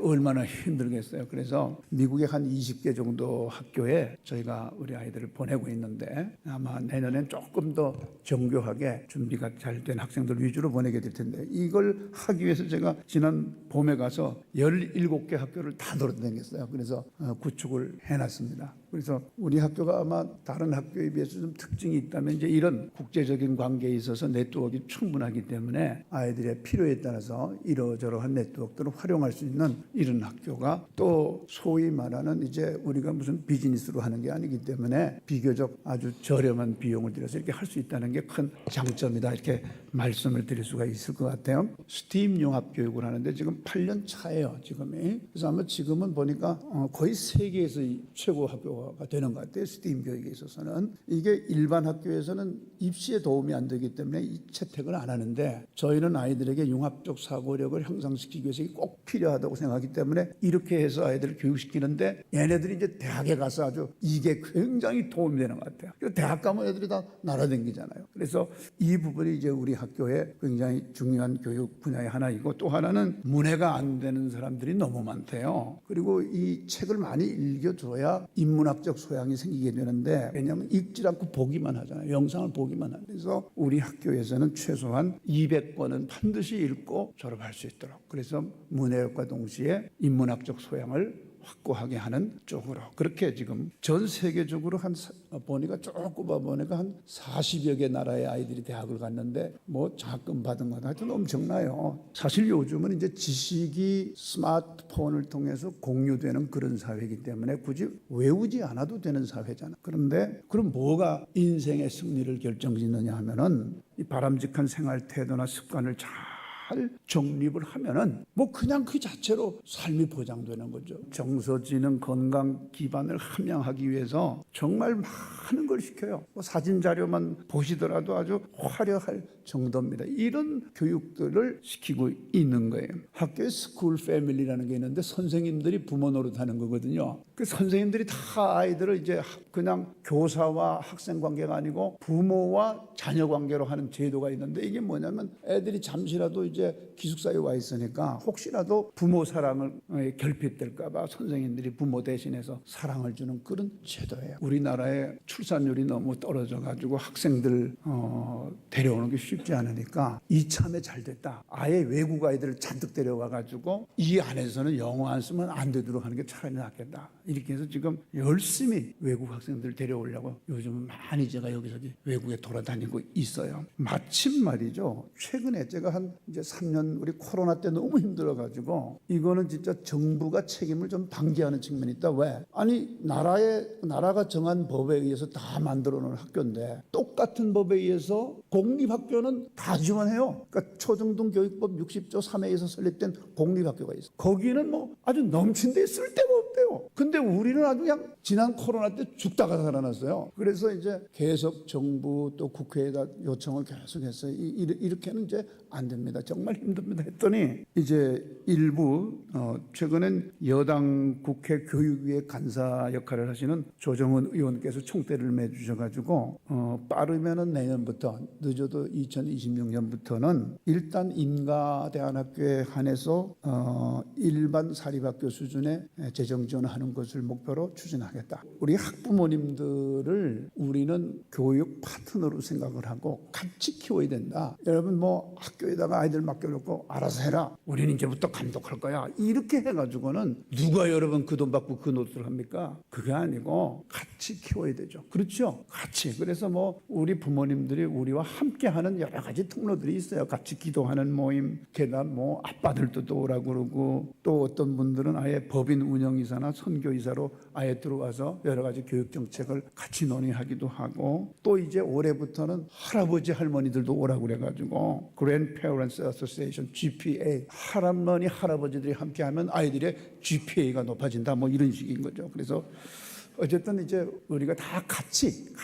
얼마나 힘들겠어요. 그래서 미국의 한 20개 정도 학교에 저희가 우리 아이들을 보내고 있는데, 아마 내년엔 조금 더 정교하게 준비가 잘 된 학생들 위주로 보내게 될 텐데, 이걸 하기 위해서 제가 지난 봄에 가서 17개 학교를 다 돌아다녔어요. 그래서 구축을 해놨습니다. 그래서 우리 학교가 아마 다른 학교에 비해서 좀 특징이 있다면 이제 이런 국제적인 관계에 있어서 네트워크가 충분하기 때문에 아이들의 필요에 따라서 이러저러한 네트워크들을 활용할 수 있는 이런 학교가 또 소위 말하는 이제 우리가 무슨 비즈니스로 하는 게 아니기 때문에 비교적 아주 저렴한 비용을 들여서 이렇게 할 수 있다는 게 큰 장점이다 이렇게 말씀을 드릴 수가 있을 것 같아요. 스팀 융합 교육을 하는데 지금 8년 차예요 지금이. 그래서 아마 지금은 보니까 거의 세계에서 최고 학교가 되는 것 같아요. 스팀 교육에 있어서는. 이게 일반 학교에서는 입시에 도움이 안 되기 때문에 이 채택을 안 하는데 저희는 아이들에게 융합적 사고력을 향상시키기 위해서 이게 꼭 필요하다고 생각하기 때문에 이렇게 해서 아이들을 교육시키는데 얘네들이 이제 대학에 가서 아주 이게 굉장히 도움이 되는 것 같아요. 그래서 대학 가면 애들이 다 날아다니잖아요. 그래서 이 부분이 이제 우리 학교의 굉장히 중요한 교육 분야의 하나이고 또 하나는 문해가 안 되는 사람들이 너무 많대요. 그리고 이 책을 많이 읽어줘야 인문학적 소양이 생기게 되는데 왜냐하면 읽지 않고 보기만 하잖아요. 영상을 보기만 하죠. 그래서 우리 학교에서는 최소한 200권은 반드시 읽고 졸업할 수 있도록 그래서 문해력과 동시에 인문학적 소양을 확고하게 하는 쪽으로 그렇게 지금 전 세계적으로 한 보니까 쭉 꼽아보니까 한 40여 개 나라의 아이들이 대학을 갔는데 뭐 장학금 받은 건 하여튼 엄청나요. 사실 요즘은 이제 지식이 스마트폰을 통해서 공유되는 그런 사회이기 때문에 굳이 외우지 않아도 되는 사회잖아. 그런데 그럼 뭐가 인생의 승리를 결정짓느냐 하면은 이 바람직한 생활 태도나 습관을 잘 정립을 하면은 뭐 그냥 그 자체로 삶이 보장되는 거죠. 정서지능 건강 기반을 함양하기 위해서 정말 많은 걸 시켜요. 뭐 사진 자료만 보시더라도 아주 화려할 정도입니다. 이런 교육들을 시키고 있는 거예요. 학교에 스쿨 패밀리라는 게 있는데 선생님들이 부모 노릇하는 거거든요. 그 선생님들이 다 아이들을 이제 그냥 교사와 학생 관계가 아니고 부모와 자녀 관계로 하는 제도가 있는데 이게 뭐냐면 애들이 잠시라도 이제 기숙사에 와 있으니까 혹시라도 부모 사랑을 결핍될까 봐 선생님들이 부모 대신해서 사랑을 주는 그런 제도예요. 우리나라의 출산율이 너무 떨어져 가지고 학생들 데려오는 게 쉽지 않으니까 이참에 잘 됐다. 아예 외국 아이들을 잔뜩 데려와 가지고 이 안에서는 영어 안 쓰면 안 되도록 하는 게 차라리 낫겠다. 이렇게 해서 지금 열심히 외국 학생들 데려오려고 요즘은 많이 제가 여기저기 외국에 돌아다니고 있어요. 마침 말이죠. 최근에 제가 한 이제 3년 우리 코로나 때 너무 힘들어가지고 이거는 진짜 정부가 책임을 좀 방기하는 측면이 있다. 왜? 아니 나라가 정한 법에 의해서 다 만들어 놓은 학교인데 똑같은 법에 의해서 공립학교는 다 지원해요. 그러니까 초중등 교육법 60조 3회에서 설립된 공립학교가 있어. 거기는 뭐 아주 넘친 데 쓸데가 없대요. 근데 우리는 아주 그냥 지난 코로나 때 죽다가 살아났어요. 그래서 이제 계속 정부 또 국회에다 요청을 계속했어요. 이렇게는 이제 안 됩니다. 정말 힘듭니다. 했더니 이제 일부 최근엔 여당 국회 교육위의 간사 역할을 하시는 조정은 의원께서 총대를 매주셔가지고 빠르면은 내년부터 늦어도 2026년부터는 일단 인가대안학교에 한해서 일반 사립학교 수준의 재정 지원하는 것을 목표로 추진하겠다. 우리 학부모님들을 우리는 교육 파트너로 생각을 하고 같이 키워야 된다. 여러분 뭐 학교에다가 아이들 맡겨놓고 알아서 해라. 우리는 이제부터 감독할 거야. 이렇게 해가지고는 누가 여러분 그 돈 받고 그 노릇을 합니까? 그게 아니고 같이 키워야 되죠. 그렇죠? 같이. 그래서 뭐 우리 부모님들이 우리와 함께하는 여러 가지 통로들이 있어요. 같이 기도하는 모임, 게다가 뭐 아빠들도 또 오라고 그러고 또 어떤 분들은 아예 법인 운영이사나 선교이사로 아예 들어와서 여러 가지 교육 정책을 같이 논의하기도 하고 또 이제 올해부터는 할아버지 할머니들도 오라고 그래가지고 Grandparents Association GPA 할머니 할아버지들이 함께하면 아이들의 GPA가 높아진다 뭐 이런 식인 거죠. 그래서 어쨌든 이제 우리가 다 같이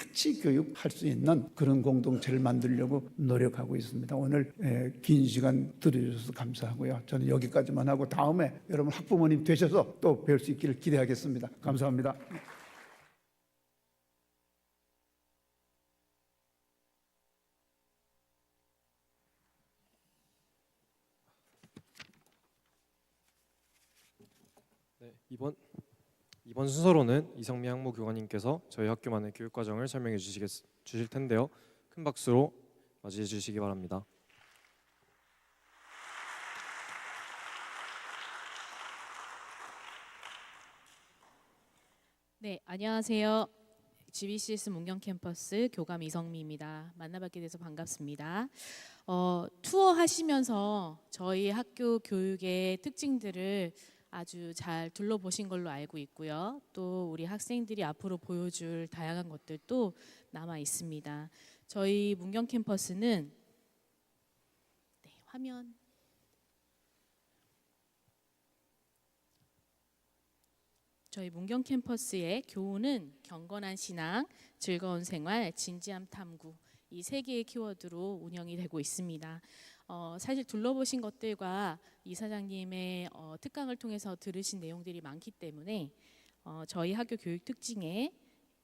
교육할 수 있는 그런 공동체를 만들려고 노력하고 있습니다. 오늘 긴 시간 들어주셔서 감사하고요. 저는 여기까지만 하고 다음에 여러분 학부모님 되셔서 또 뵐 수 있기를 기대하겠습니다. 감사합니다. 네, 이번 순서로는 이성미 학무교관님께서 저희 학교만의 교육 과정을 설명해 주실 텐데요. 큰 박수로 맞이해 주시기 바랍니다. 네, 안녕하세요. GBCS 문경 캠퍼스 교감 이성미입니다. 만나뵙게 돼서 반갑습니다. 투어 하시면서 저희 학교 교육의 특징들을 아주 잘 둘러보신 걸로 알고 있고요. 또 우리 학생들이 앞으로 보여줄 다양한 것들도 남아 있습니다. 저희 문경 캠퍼스는 화면 저희 문경 캠퍼스의 교훈은 경건한 신앙, 즐거운 생활, 진지함 탐구 이 세 개의 키워드로 운영이 되고 있습니다. 사실 둘러보신 것들과 이사장님의 특강을 통해서 들으신 내용들이 많기 때문에 저희 학교 교육 특징의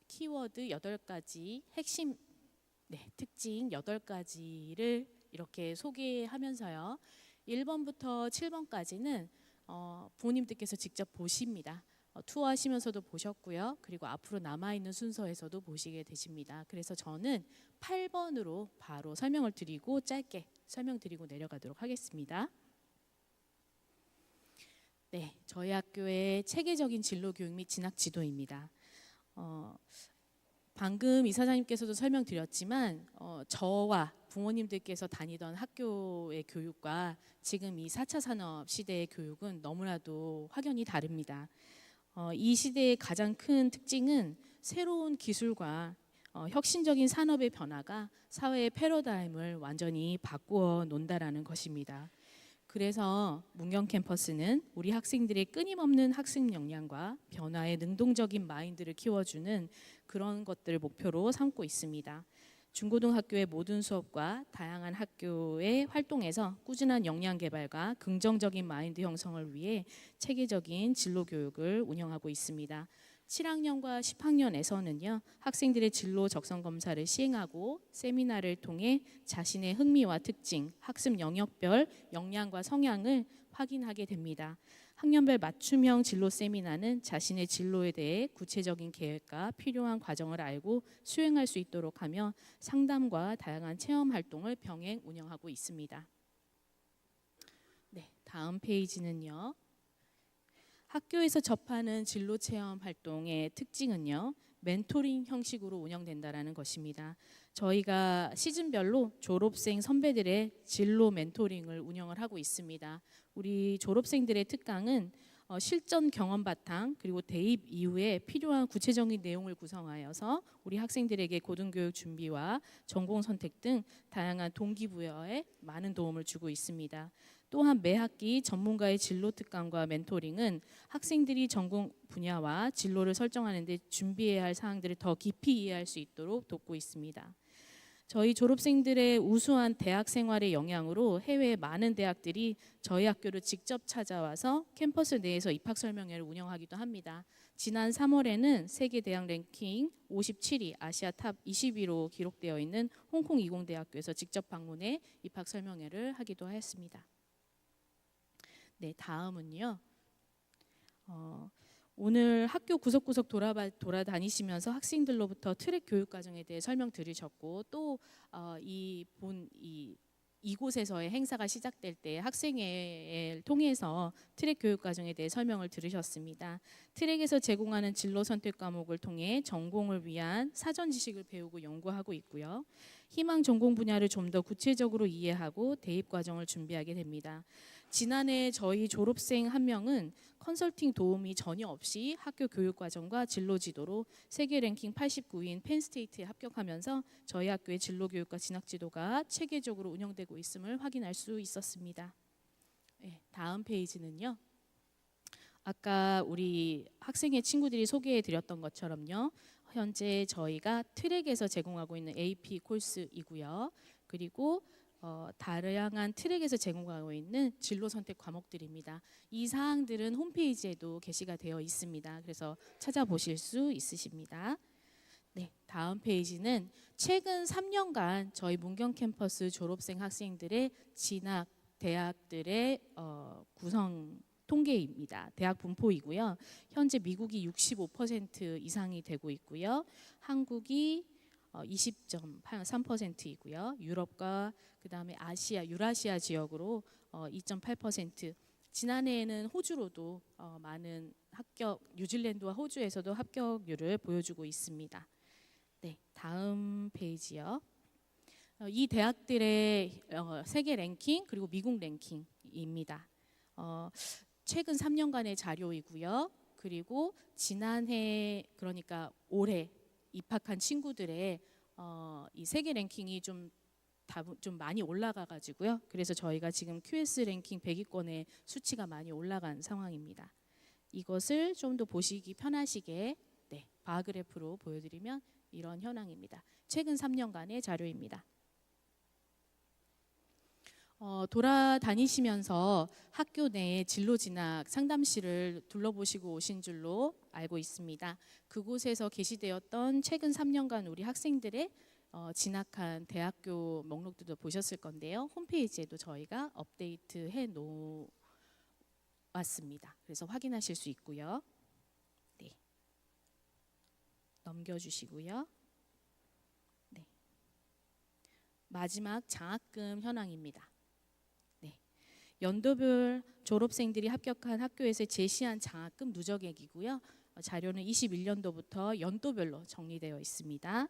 키워드 8가지 핵심 특징 8가지를 이렇게 소개하면서요. 1번부터 7번까지는 부모님들께서 직접 보십니다. 투어하시면서도 보셨고요. 그리고 앞으로 남아있는 순서에서도 보시게 되십니다. 그래서 저는 8번으로 바로 설명을 드리고 짧게 설명드리고 내려가도록 하겠습니다. 네, 저희 학교의 체계적인 진로 교육 및 진학 지도입니다. 방금 이사장님께서도 설명드렸지만 저와 부모님들께서 다니던 학교의 교육과 지금 이 4차 산업 시대의 교육은 너무나도 확연히 다릅니다. 이 시대의 가장 큰 특징은 새로운 기술과 혁신적인 산업의 변화가 사회의 패러다임을 완전히 바꾸어 놓는다라는 것입니다. 그래서 문경 캠퍼스는 우리 학생들의 끊임없는 학습 역량과 변화의 능동적인 마인드를 키워주는 그런 것들을 목표로 삼고 있습니다. 중고등학교의 모든 수업과 다양한 학교의 활동에서 꾸준한 역량 개발과 긍정적인 마인드 형성을 위해 체계적인 진로 교육을 운영하고 있습니다. 7학년과 10학년에서는요. 학생들의 진로 적성 검사를 시행하고 세미나를 통해 자신의 흥미와 특징, 학습 영역별 역량과 성향을 확인하게 됩니다. 학년별 맞춤형 진로 세미나는 자신의 진로에 대해 구체적인 계획과 필요한 과정을 알고 수행할 수 있도록 하며 상담과 다양한 체험 활동을 병행 운영하고 있습니다. 네, 다음 페이지는요. 학교에서 접하는 진로 체험 활동의 특징은요. 멘토링 형식으로 운영된다라는 것입니다. 저희가 시즌별로 졸업생 선배들의 진로 멘토링을 운영을 하고 있습니다. 우리 졸업생들의 특강은 실전 경험 바탕 그리고 대입 이후에 필요한 구체적인 내용을 구성하여서 우리 학생들에게 고등교육 준비와 전공 선택 등 다양한 동기부여에 많은 도움을 주고 있습니다. 또한 매 학기 전문가의 진로 특강과 멘토링은 학생들이 전공 분야와 진로를 설정하는 데 준비해야 할 사항들을 더 깊이 이해할 수 있도록 돕고 있습니다. 저희 졸업생들의 우수한 대학 생활의 영향으로 해외 많은 대학들이 저희 학교를 직접 찾아와서 캠퍼스 내에서 입학 설명회를 운영하기도 합니다. 지난 3월에는 세계 대학 랭킹 57위, 아시아 탑 20위로 기록되어 있는 홍콩 이공대학교에서 직접 방문해 입학 설명회를 하기도 하였습니다. 네, 다음은요. 오늘 학교 구석구석 돌아다니시면서 학생들로부터 트랙 교육 과정에 대해 설명 들으셨고 또 이곳에서의 행사가 시작될 때 학생회를 통해서 트랙 교육 과정에 대해 설명을 들으셨습니다. 트랙에서 제공하는 진로 선택 과목을 통해 전공을 위한 사전 지식을 배우고 연구하고 있고요. 희망 전공 분야를 좀 더 구체적으로 이해하고 대입 과정을 준비하게 됩니다. 지난해 저희 졸업생 한 명은 컨설팅 도움이 전혀 없이 학교 교육 과정과 진로 지도로 세계 랭킹 89위인 펜스테이트에 합격하면서 저희 학교의 진로 교육과 진학 지도가 체계적으로 운영되고 있음을 확인할 수 있었습니다. 네, 다음 페이지는요. 아까 우리 학생의 친구들이 소개해 드렸던 것처럼요. 현재 저희가 트랙에서 제공하고 있는 AP 코र्스이고요. 그리고 다양한 트랙에서 제공하고 있는 진로 선택 과목들입니다. 이 사항들은 홈페이지에도 게시가 되어 있습니다. 그래서 찾아보실 수 있으십니다. 네, 다음 페이지는 최근 3년간 저희 문경 캠퍼스 졸업생 학생들의 진학 대학들의 구성 통계입니다. 대학 분포이고요. 현재 미국이 65% 이상이 되고 있고요. 한국이 20.3%이고요. 유럽과 그다음에 아시아, 유라시아 지역으로 2.8%. 지난해에는 호주로도 많은 합격, 뉴질랜드와 호주에서도 합격률을 보여주고 있습니다. 네, 다음 페이지요. 이 대학들의 세계 랭킹 그리고 미국 랭킹입니다. 최근 3년간의 자료이고요. 그리고 지난해 그러니까 올해 입학한 친구들의 이 세계 랭킹이 좀 많이 올라가 가지고요. 그래서 저희가 지금 QS 랭킹 100위권의 수치가 많이 올라간 상황입니다. 이것을 좀 더 보시기 편하시게 바그래프로 보여드리면 이런 현황입니다. 최근 3년간의 자료입니다. 돌아다니시면서 학교 내에 진로 진학 상담실을 둘러보시고 오신 줄로 알고 있습니다. 그곳에서 게시되었던 최근 3년간 우리 학생들의 진학한 대학교 목록들도 보셨을 건데요. 홈페이지에도 저희가 업데이트해 놓았습니다. 그래서 확인하실 수 있고요. 네. 넘겨주시고요. 네. 마지막 장학금 현황입니다. 네. 연도별 졸업생들이 합격한 학교에서 제시한 장학금 누적액이고요. 자료는 21년도부터 연도별로 정리되어 있습니다.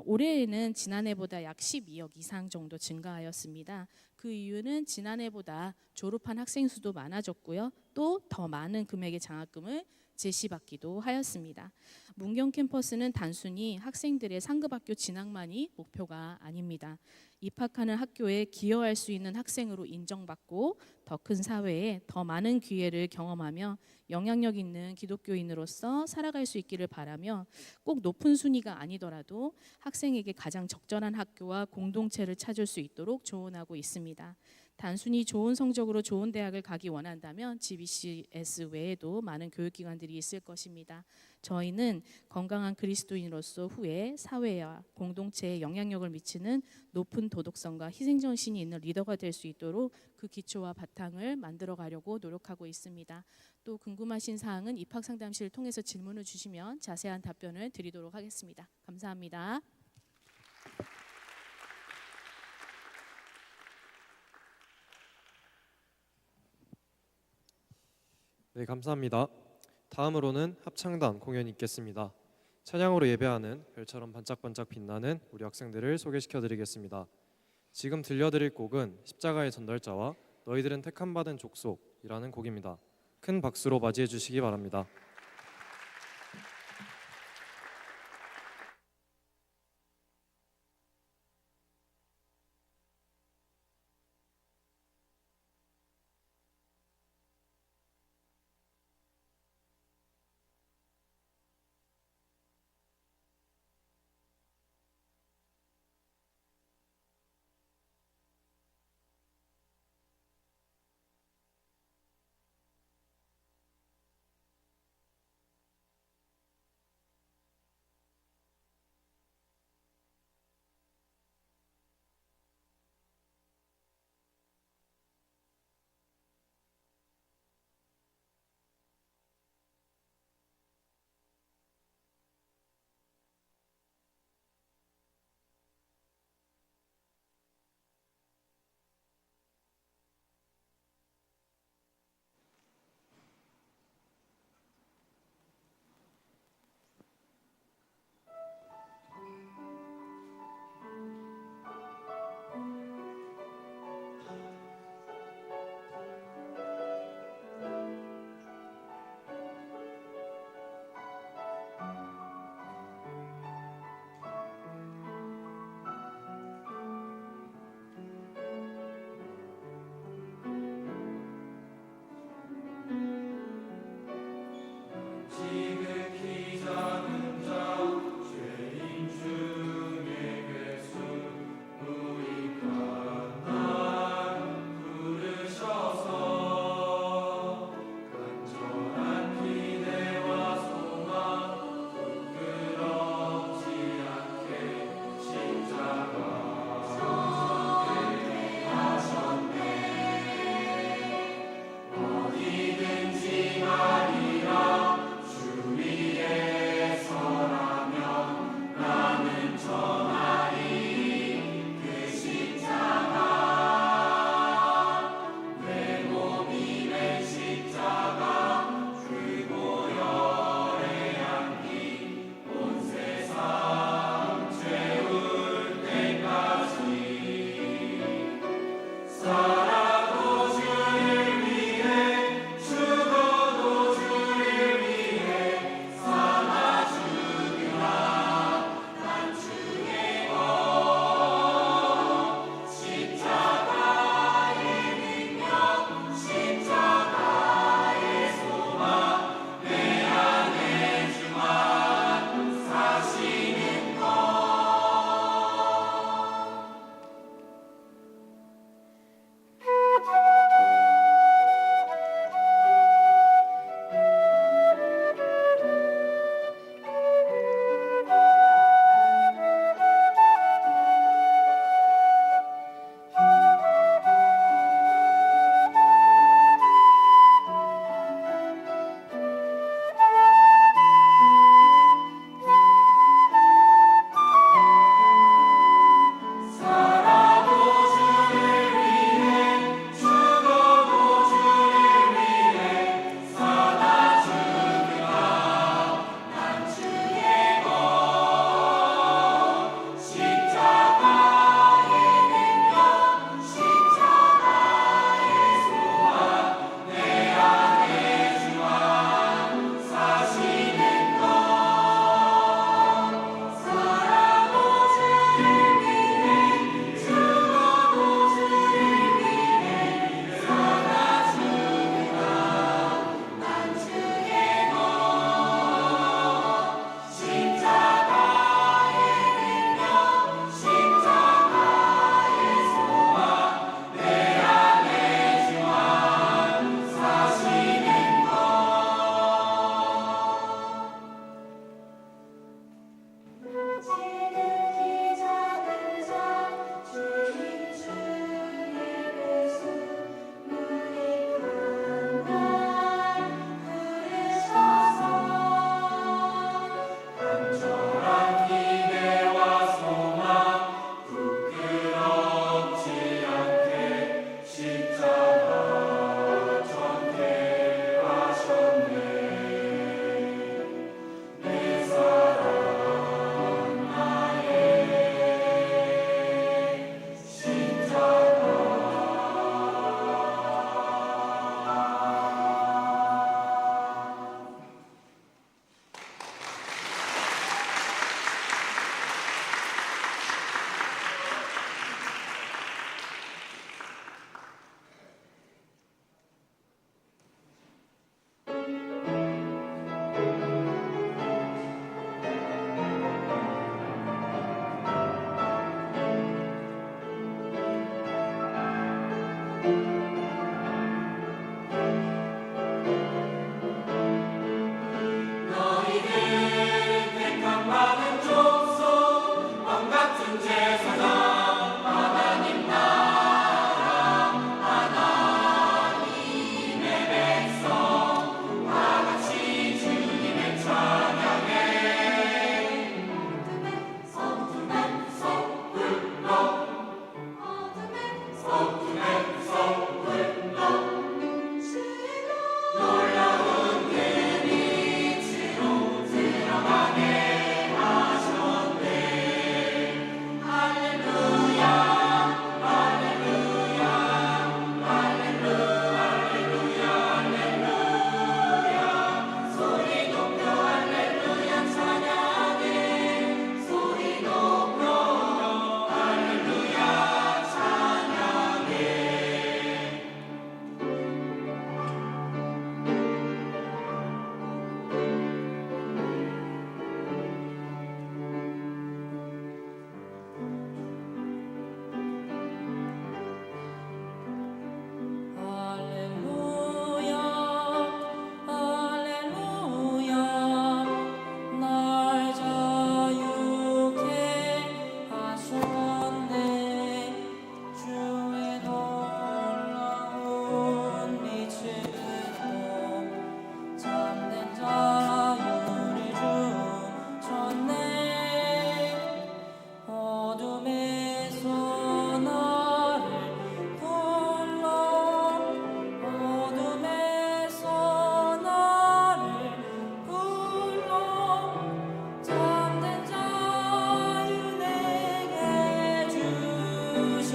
올해에는 지난해보다 약 12억 이상 정도 증가하였습니다. 그 이유는 지난해보다 졸업한 학생 수도 많아졌고요. 또 더 많은 금액의 장학금을 제시받기도 하였습니다. 문경 캠퍼스는 단순히 학생들의 상급학교 진학만이 목표가 아닙니다. 입학하는 학교에 기여할 수 있는 학생으로 인정받고 더 큰 사회에 더 많은 기회를 경험하며 영향력 있는 기독교인으로서 살아갈 수 있기를 바라며 꼭 높은 순위가 아니더라도 학생에게 가장 적절한 학교와 공동체를 찾을 수 있도록 조언하고 있습니다. 단순히 좋은 성적으로 좋은 대학을 가기 원한다면 GBCS 외에도 많은 교육기관들이 있을 것입니다. 저희는 건강한 그리스도인으로서 후에 사회와 공동체에 영향력을 미치는 높은 도덕성과 희생정신이 있는 리더가 될 수 있도록 그 기초와 바탕을 만들어 가려고 노력하고 있습니다. 또 궁금하신 사항은 입학상담실을 통해서 질문을 주시면 자세한 답변을 드리도록 하겠습니다. 감사합니다. 네, 감사합니다. 다음으로는 합창단 공연이 있겠습니다. 찬양으로 예배하는 별처럼 반짝반짝 빛나는 우리 학생들을 소개시켜드리겠습니다. 지금 들려드릴 곡은 십자가의 전달자와 너희들은 택함받은 족속이라는 곡입니다. 큰 박수로 맞이해 주시기 바랍니다.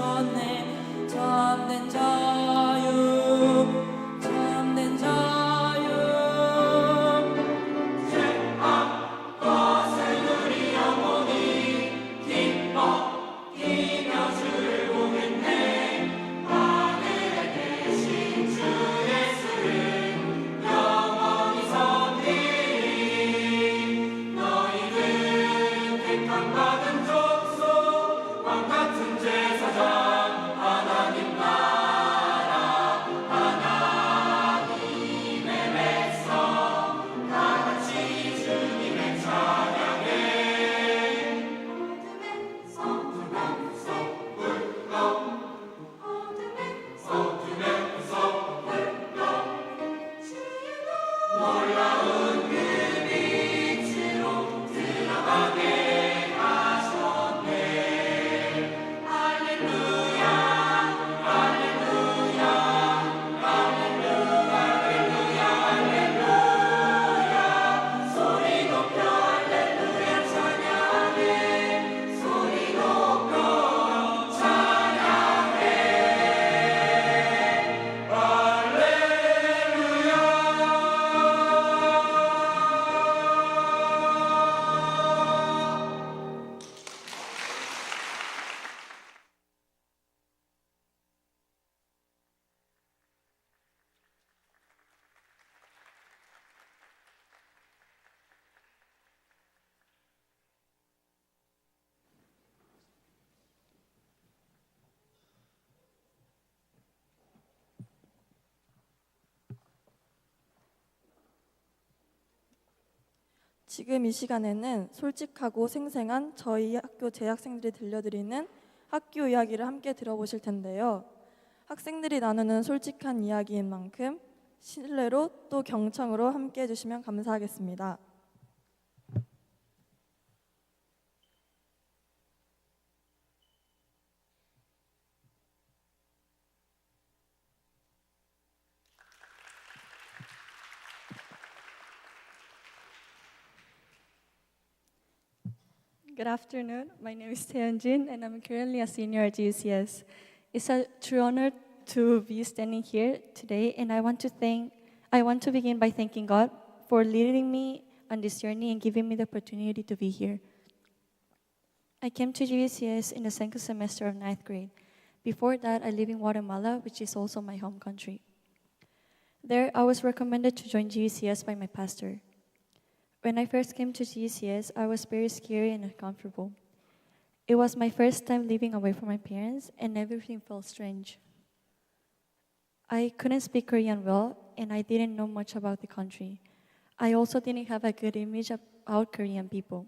주셨네. 참된 자유, 참된 자유. 죄악 것을 누리 영원히 기뻐이며 주를 보겠네. 하늘에 계신 주 예수를 영원히 섬기리. 너희들은 택함 받은 족속, 왕 같은 제사장, 하나님 나라, 하나님의 백성, 다 같이 주님의 찬양해. 어둠에서 불러, 어둠에서 불러, 놀라운 그 빛으로 들어가게 하셨네. 할렐루야, 할렐루야, 할렐루야, 할렐루야, 할렐루야. 소리 높여 할렐루야 찬양해. 소리 높여 찬양해. 지금 이 시간에는 솔직하고 생생한 저희 학교 재학생들이 들려드리는 학교 이야기를 함께 들어보실 텐데요. 학생들이 나누는 솔직한 이야기인 만큼 신뢰로 또 경청으로 함께 해주시면 감사하겠습니다. Good afternoon. My name is Taeyeonjin, and I'm currently a senior at GUCS. It's a true honor to be standing here today, and I want to begin by thanking God for leading me on this journey and giving me the opportunity to be here. I came to GUCS in the second semester of 9th grade. Before that, I live in Guatemala, which is also my home country. There, I was recommended to join GUCS by my pastor. When I first came to GCS, I was very scary and uncomfortable. It was my first time living away from my parents, and everything felt strange. I couldn't speak Korean well, and I didn't know much about the country. I also didn't have a good image about Korean people.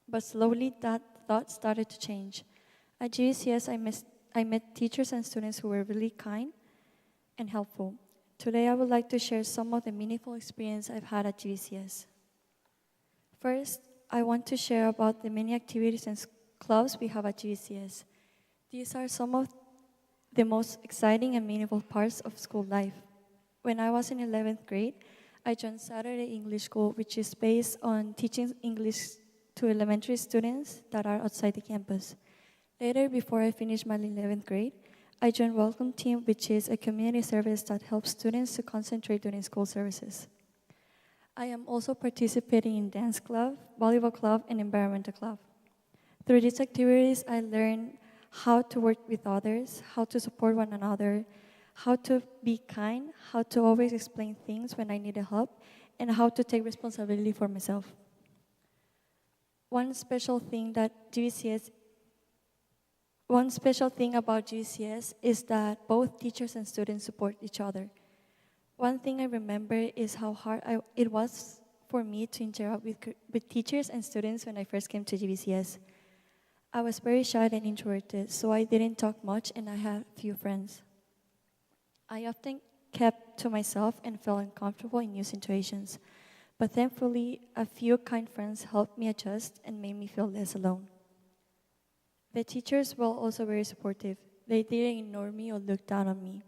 But slowly, that thought started to change. At GCS, I met teachers and students who were really kind and helpful. Today, I would like to share some of the meaningful experience I've had at GCS. First, I want to share about the many activities and clubs we have at GCS. These are some of the most exciting and meaningful parts of school life. When I was in 11th grade, I joined Saturday English School, which is based on teaching English to elementary students that are outside the campus. Later, before I finished my 11th grade, I joined Welcome Team, which is a community service that helps students to concentrate during school services. I am also participating in dance club, volleyball club, and environmental club. Through these activities, I learned how to work with others, how to support one another, how to be kind, how to always explain things when I needed help, and how to take responsibility for myself. One special thing about GCS is that both teachers and students support each other. One thing I remember is how hard it was for me to interact with teachers and students when I first came to GCS. I was very shy and introverted, so I didn't talk much and I had few friends. I often kept to myself and felt uncomfortable in new situations, but thankfully, a few kind friends helped me adjust and made me feel less alone. The teachers were also very supportive. They didn't ignore me or look down on me.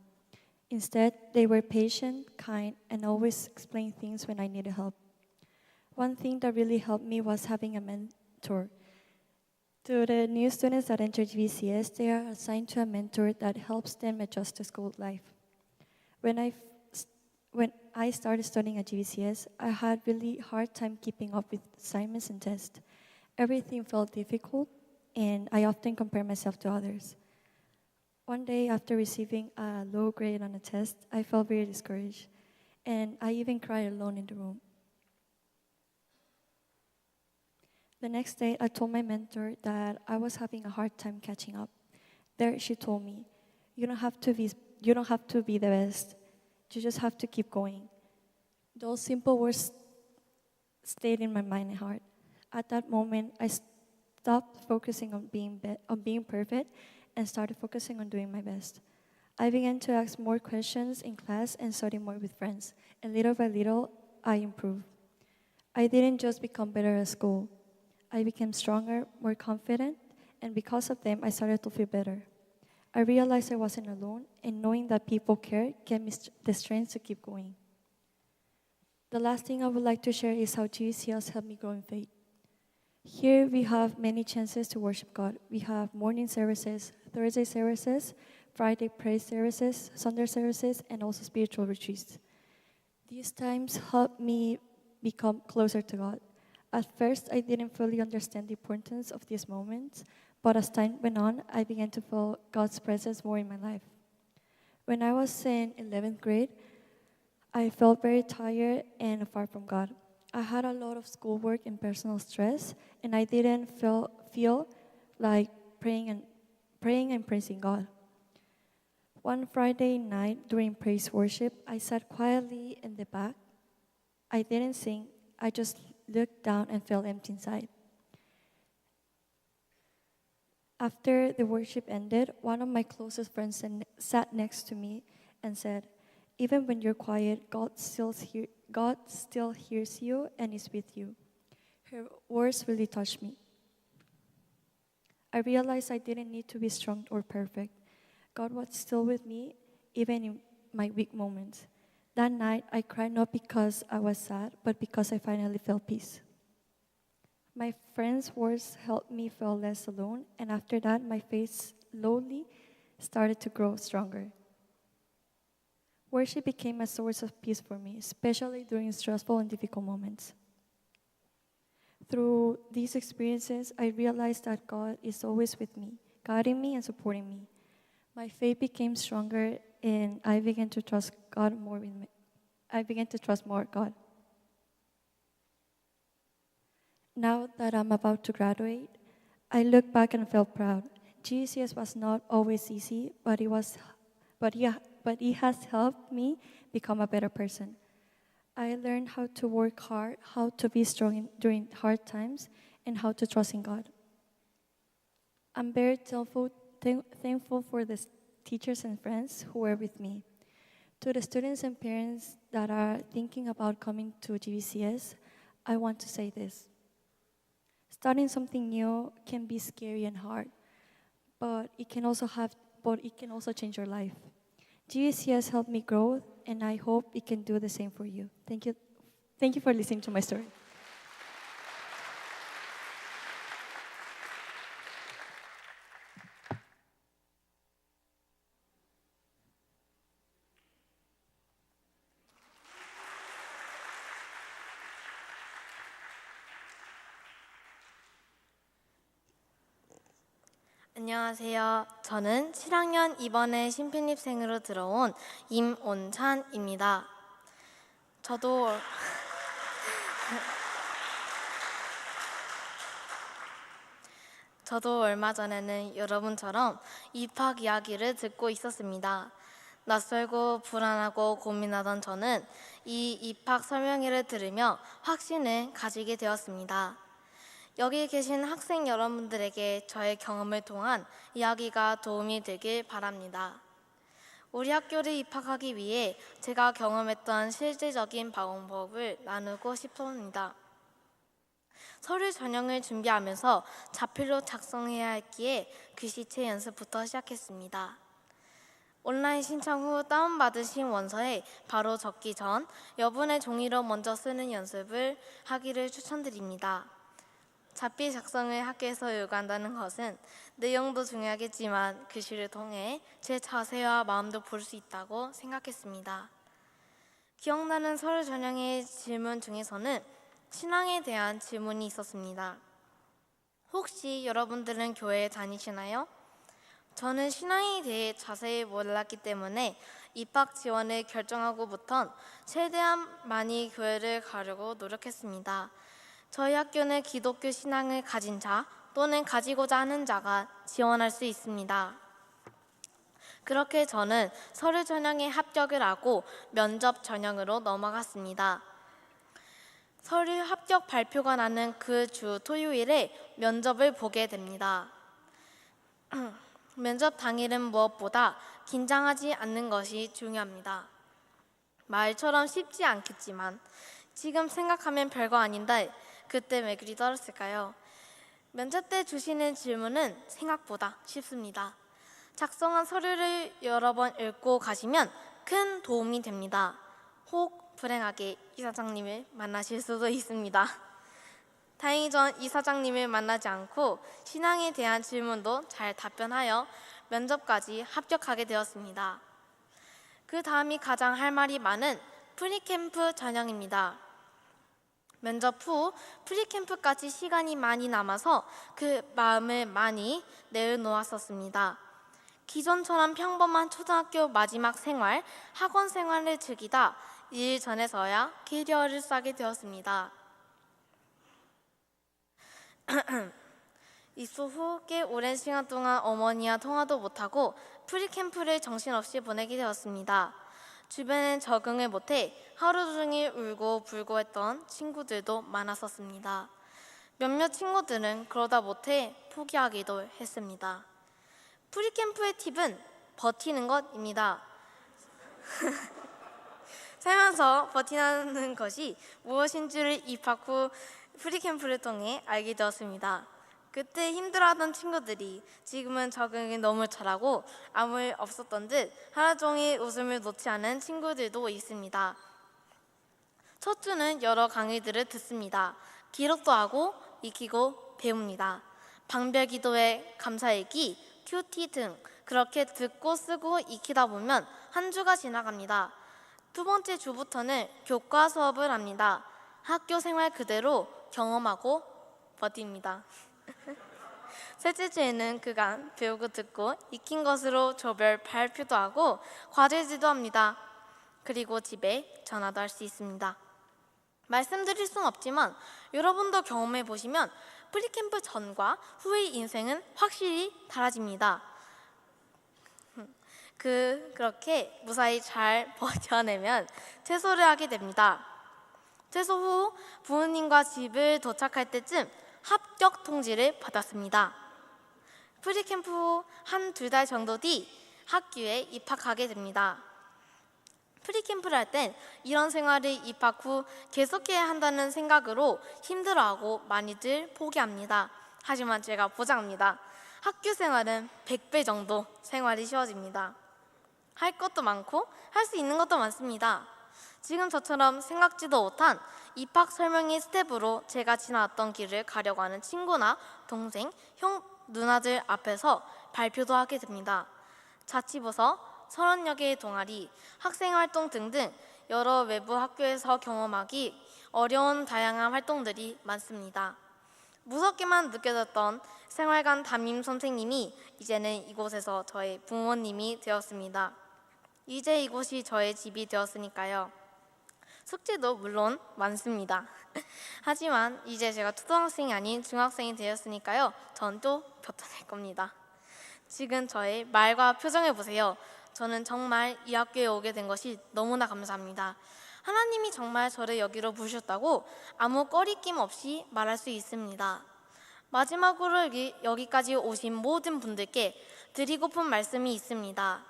Instead, they were patient, kind, and always explained things when I needed help. One thing that really helped me was having a mentor. To the new students that enter GVCS, they are assigned to a mentor that helps them adjust to school life. When I started studying at GVCS, I had really hard time keeping up with assignments and tests. Everything felt difficult, and I often compare myself to others. One day, after receiving a low grade on a test, I felt very discouraged, and I even cried alone in the room. The next day, I told my mentor that I was having a hard time catching up. There, she told me, "You don't have to be the best. You just have to keep going." Those simple words stayed in my mind and heart. At that moment, I stopped focusing on being perfect and started focusing on doing my best. I began to ask more questions in class and study more with friends, and little by little, I improved. I didn't just become better at school. I became stronger, more confident, and because of them, I started to feel better. I realized I wasn't alone, and knowing that people care gave me the strength to keep going. The last thing I would like to share is how GVCS helped me grow in faith. Here we have many chances to worship God. We have morning services, Thursday services, Friday praise services, Sunday services, and also spiritual retreats. These times helped me become closer to God. At first, I didn't fully understand the importance of these moments, but as time went on, I began to feel God's presence more in my life. When I was in 11th grade, I felt very tired and far from God. I had a lot of schoolwork and personal stress, and I didn't feel like praying and praising God. One Friday night during praise worship, I sat quietly in the back. I didn't sing, I just looked down and felt empty inside. After the worship ended, one of my closest friends sat next to me and said, "Even when you're quiet, God still hears you and is with you." Her words really touched me. I realized I didn't need to be strong or perfect. God was still with me, even in my weak moments. That night, I cried not because I was sad, but because I finally felt peace. My friends' words helped me feel less alone, and after that, my faith slowly started to grow stronger. Worship became a source of peace for me, especially during stressful and difficult moments. Through these experiences, I realized that God is always with me, guiding me and supporting me. My faith became stronger, and I began to trust God more. God. Now that I'm about to graduate, I look back and felt proud. GCS was not always easy, but it has helped me become a better person. I learned how to work hard, how to be strong during hard times, and how to trust in God. I'm very thankful for the teachers and friends who were with me. To the students and parents that are thinking about coming to GVCS, I want to say this. Starting something new can be scary and hard, but it can also change your life. GVCS helped me grow, and I hope it can do the same for you. Thank you. Thank you for listening to my story. 안녕하세요. 저는 7학년 이번에 신입생으로 들어온 임온찬입니다. 저도 얼마 전에는 여러분처럼 입학 이야기를 듣고 있었습니다. 낯설고 불안하고 고민하던 저는 이 입학 설명회를 들으며 확신을 가지게 되었습니다. 여기 계신 학생 여러분들에게 저의 경험을 통한 이야기가 도움이 되길 바랍니다. 우리 학교를 입학하기 위해 제가 경험했던 실질적인 방법을 나누고 싶습니다. 서류 전형을 준비하면서 자필로 작성해야 했기에 글씨체 연습부터 시작했습니다. 온라인 신청 후 다운받으신 원서에 바로 적기 전 여분의 종이로 먼저 쓰는 연습을 하기를 추천드립니다. 자필 작성을 학교에서 요구한다는 것은 내용도 중요하겠지만 글씨를 통해 제 자세와 마음도 볼 수 있다고 생각했습니다. 기억나는 설 전형의 질문 중에서는 신앙에 대한 질문이 있었습니다. 혹시 여러분들은 교회에 다니시나요? 저는 신앙에 대해 자세히 몰랐기 때문에 입학 지원을 결정하고부턴 최대한 많이 교회를 가려고 노력했습니다. 저희 학교는 기독교 신앙을 가진 자 또는 가지고자 하는 자가 지원할 수 있습니다. 그렇게 저는 서류 전형에 합격을 하고 면접 전형으로 넘어갔습니다. 서류 합격 발표가 나는 그 주 토요일에 면접을 보게 됩니다. 면접 당일은 무엇보다 긴장하지 않는 것이 중요합니다. 말처럼 쉽지 않겠지만 지금 생각하면 별거 아닌데 그때 왜 그리 떨었을까요? 면접 때 주시는 질문은 생각보다 쉽습니다. 작성한 서류를 여러 번 읽고 가시면 큰 도움이 됩니다. 혹 불행하게 이사장님을 만나실 수도 있습니다. 다행히 전 이사장님을 만나지 않고 신앙에 대한 질문도 잘 답변하여 면접까지 합격하게 되었습니다. 그 다음이 가장 할 말이 많은 프리캠프 전형입니다. 면접 후 프리캠프까지 시간이 많이 남아서 그 마음을 많이 내어놓았었습니다. 기존처럼 평범한 초등학교 마지막 생활, 학원 생활을 즐기다 일 전에서야 캐리어를 쌓게 되었습니다. 입소 후 꽤 오랜 시간 동안 어머니와 통화도 못하고 프리캠프를 정신없이 보내게 되었습니다. 주변엔 적응을 못해 하루 종일 울고 불고 했던 친구들도 많았었습니다. 몇몇 친구들은 그러다 못해 포기하기도 했습니다. 프리캠프의 팁은 버티는 것입니다. 살면서 버티는 것이 무엇인지를 입학 후 프리캠프를 통해 알게 되었습니다. 그때 힘들어하던 친구들이 지금은 적응을 너무 잘하고 아무 일 없었던 듯 하루 종일 웃음을 놓지 않은 친구들도 있습니다. 첫 주는 여러 강의들을 듣습니다. 기록도 하고 익히고 배웁니다. 방별기도회, 감사일기, 큐티 등 그렇게 듣고 쓰고 익히다 보면 한 주가 지나갑니다. 두 번째 주부터는 교과 수업을 합니다. 학교 생활 그대로 경험하고 버팁니다. 셋째 주에는 그간 배우고 듣고 익힌 것으로 조별 발표도 하고 과제지도 합니다. 그리고 집에 전화도 할 수 있습니다. 말씀드릴 순 없지만 여러분도 경험해 보시면 프리캠프 전과 후의 인생은 확실히 달라집니다. 그렇게 무사히 잘 버텨내면 퇴소를 하게 됩니다. 퇴소 후 부모님과 집을 도착할 때쯤 합격 통지를 받았습니다. 프리캠프 후 한두 달 정도 뒤 학교에 입학하게 됩니다. 프리캠프를 할 땐 이런 생활을 입학 후 계속해야 한다는 생각으로 힘들어하고 많이들 포기합니다. 하지만 제가 보장합니다. 학교 생활은 100배 정도 생활이 쉬워집니다. 할 것도 많고 할 수 있는 것도 많습니다. 지금 저처럼 생각지도 못한 입학 설명회 스텝으로 제가 지나왔던 길을 가려고 하는 친구나 동생, 형, 누나들 앞에서 발표도 하게 됩니다. 자치부서, 30여 개의 동아리, 학생활동 등등 여러 외부 학교에서 경험하기 어려운 다양한 활동들이 많습니다. 무섭게만 느껴졌던 생활관 담임 선생님이 이제는 이곳에서 저의 부모님이 되었습니다. 이제 이곳이 저의 집이 되었으니까요. 숙제도 물론 많습니다. 하지만 이제 제가 초등학생이 아닌 중학생이 되었으니까요. 전 또 버텨낼 겁니다. 지금 저의 말과 표정을 보세요. 저는 정말 이 학교에 오게 된 것이 너무나 감사합니다. 하나님이 정말 저를 여기로 부르셨다고 아무 꺼리낌 없이 말할 수 있습니다. 마지막으로 여기까지 오신 모든 분들께 드리고픈 말씀이 있습니다.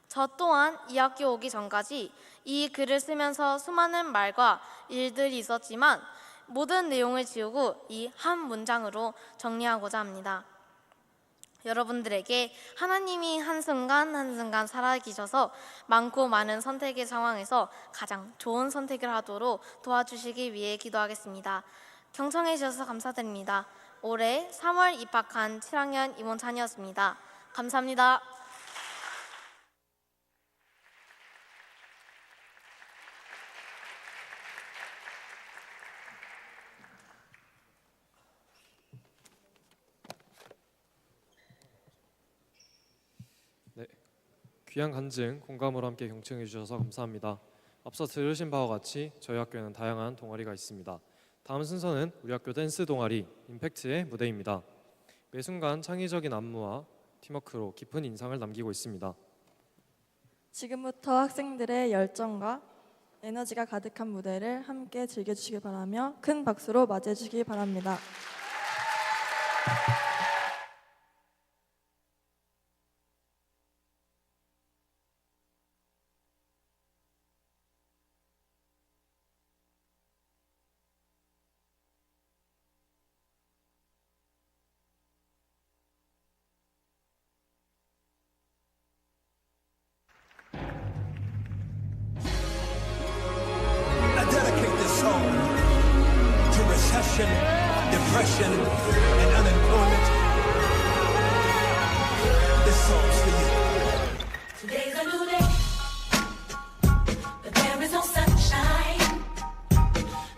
저 또한 이 학교 오기 전까지 이 글을 쓰면서 수많은 말과 일들이 있었지만 모든 내용을 지우고 이 한 문장으로 정리하고자 합니다. 여러분들에게 하나님이 한순간 한순간 살아계셔서 많고 많은 선택의 상황에서 가장 좋은 선택을 하도록 도와주시기 위해 기도하겠습니다. 경청해 주셔서 감사드립니다. 올해 3월 입학한 7학년 임원찬이었습니다. 감사합니다. 귀한 간증, 공감으로 함께 경청해 주셔서 감사합니다. 앞서 들으신 바와 같이 저희 학교에는 다양한 동아리가 있습니다. 다음 순서는 우리 학교 댄스 동아리 임팩트의 무대입니다. 매 순간 창의적인 안무와 팀워크로 깊은 인상을 남기고 있습니다. 지금부터 학생들의 열정과 에너지가 가득한 무대를 함께 즐겨주시길 바라며 큰 박수로 맞이해 주시기 바랍니다. I dedicate this song to recession, depression, and unemployment. This song's for you. Today's a new day, but there is no sunshine.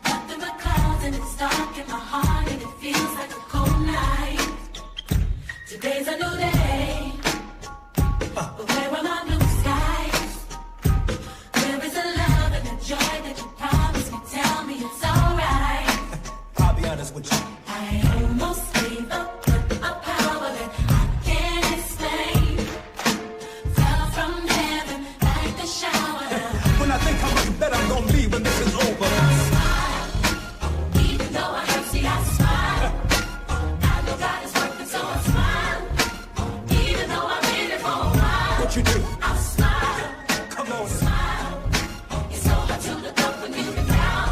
Nothing but clouds and it's dark in my heart and it feels like a cold night. Today's a new day, but where are my blue skies? Where is the love and the joy that you promised me? Tell me it's alright. I'll be honest with you. I almost gave up, but a power that I can't explain fell from heaven like a shower. When I think how much better I'm gonna be when this is over. Even though I hurt, see, I smile. I know God is working, so I smile. Even though I've been here for a while, What you do? I smile. Come on. Smile. It's so hard to look up when you've been down.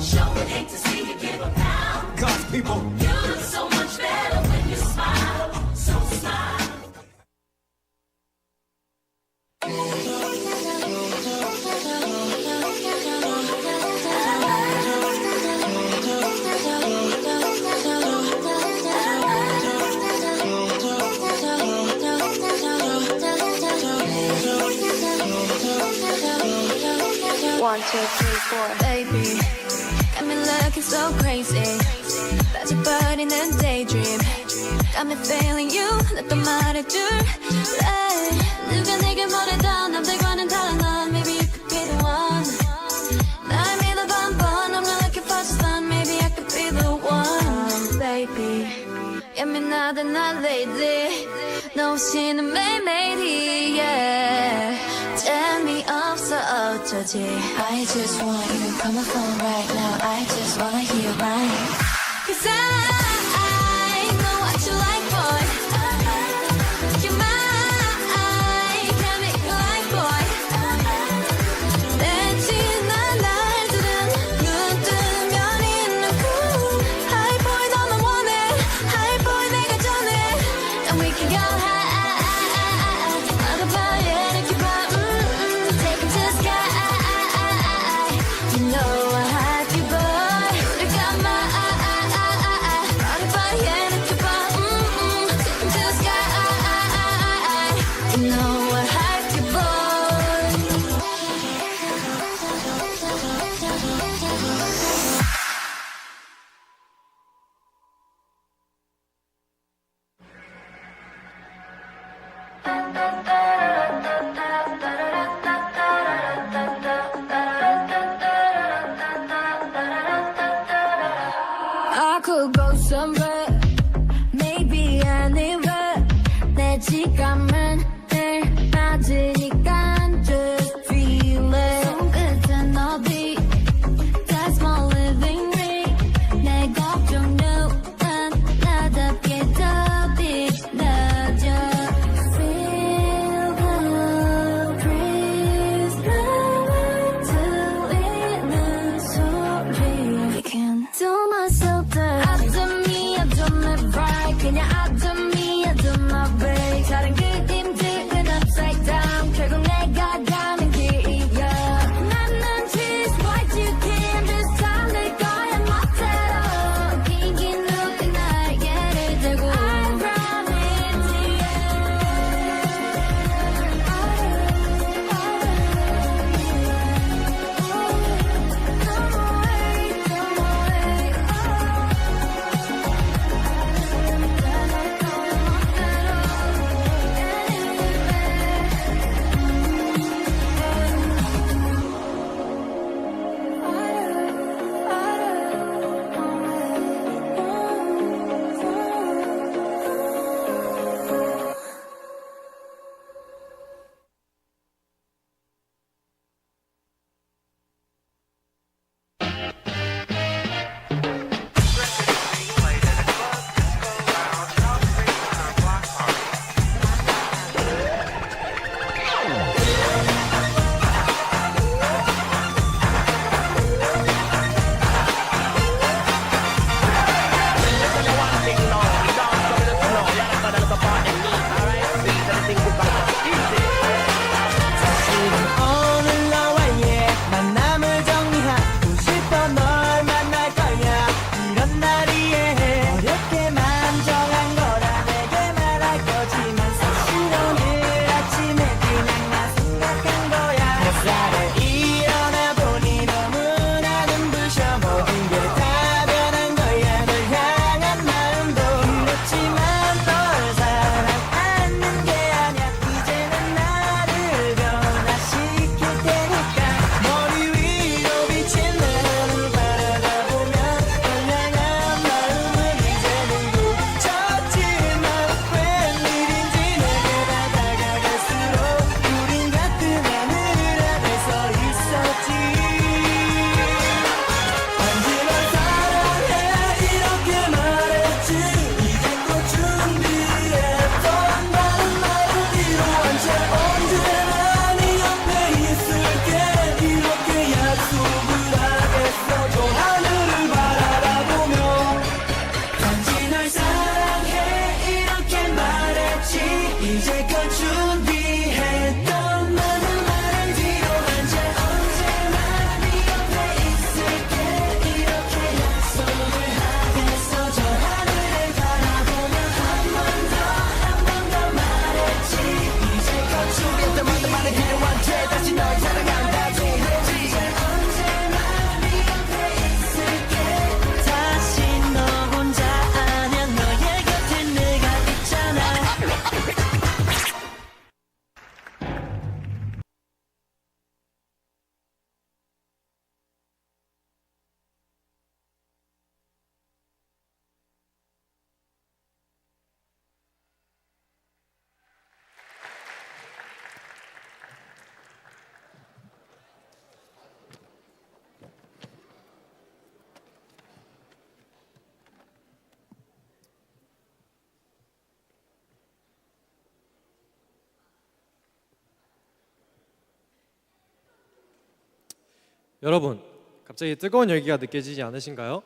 Sure would hate to see you give up now. God's people. You look so much better when you smile. So smile. One, two, three, four. Baby, got me looking so crazy. 빠져버리는 daydream. Got me feeling you. 나 또 말해줄래. 누가 내게 뭐래도 남들과는 달라 넌. Maybe you could be the one. 날 믿어봐 한번. I'm not looking for just fun. Maybe I could be the one. Baby, 예민하다 난 lady. 너 없이는 매일매일이 yeah. 재미없어 어쩌지. I just want you to come on phone right now. I just wanna hear right. Cause I know what you like, boy. You're mine. Can make you like, boy. 내 지난 날들은 눈 뜨면 있는 cool. High boy 너만 원해. High boy 내가 전해. And we can go high. Butterfly 이렇게 봐. Take it to the sky. You know I have you, boy. 우리가 butterfly 이렇게 봐. Take it to the sky. You know I have you, boy. I could go somewhere, maybe anywhere. 내 지갑은 늘 맞으니까 just feel it. 손끝은 어디? That's my living ring. 내 걱정 눈은 나답게 더 빛나죠. Feel the breeze 나와 들리는 소리. We can do myself there. I do me, I do my right. 그냥 I do me, I do my way. 다른 그림들은 upside down. 이제껏 준비했던 많은 말을 뒤로한 채 언제나 네 옆에 있을게 이렇게 약속을 하겠어 저 하늘을 바라보며 한 번 더 말했지 이제껏 준비했던 많은 말을 뒤로한 채 다시 널 사랑한다고 했지 이제 언제나 네 옆에 있을게 다시 너 혼자 아냐 너의 곁에 내가 있잖아 여러분, 갑자기 뜨거운 열기가 느껴지지 않으신가요?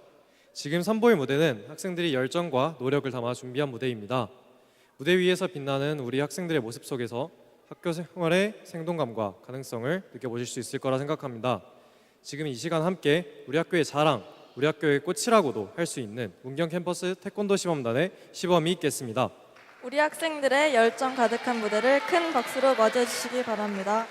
지금 선보일 무대는 학생들이 열정과 노력을 담아 준비한 무대입니다. 무대 위에서 빛나는 우리 학생들의 모습 속에서 학교 생활의 생동감과 가능성을 느껴보실 수 있을 거라 생각합니다. 지금 이 시간 함께 우리 학교의 자랑, 우리 학교의 꽃이라고도 할 수 있는 문경 캠퍼스 태권도 시범단의 시범이 있겠습니다. 우리 학생들의 열정 가득한 무대를 큰 박수로 맞이해주시기 바랍니다.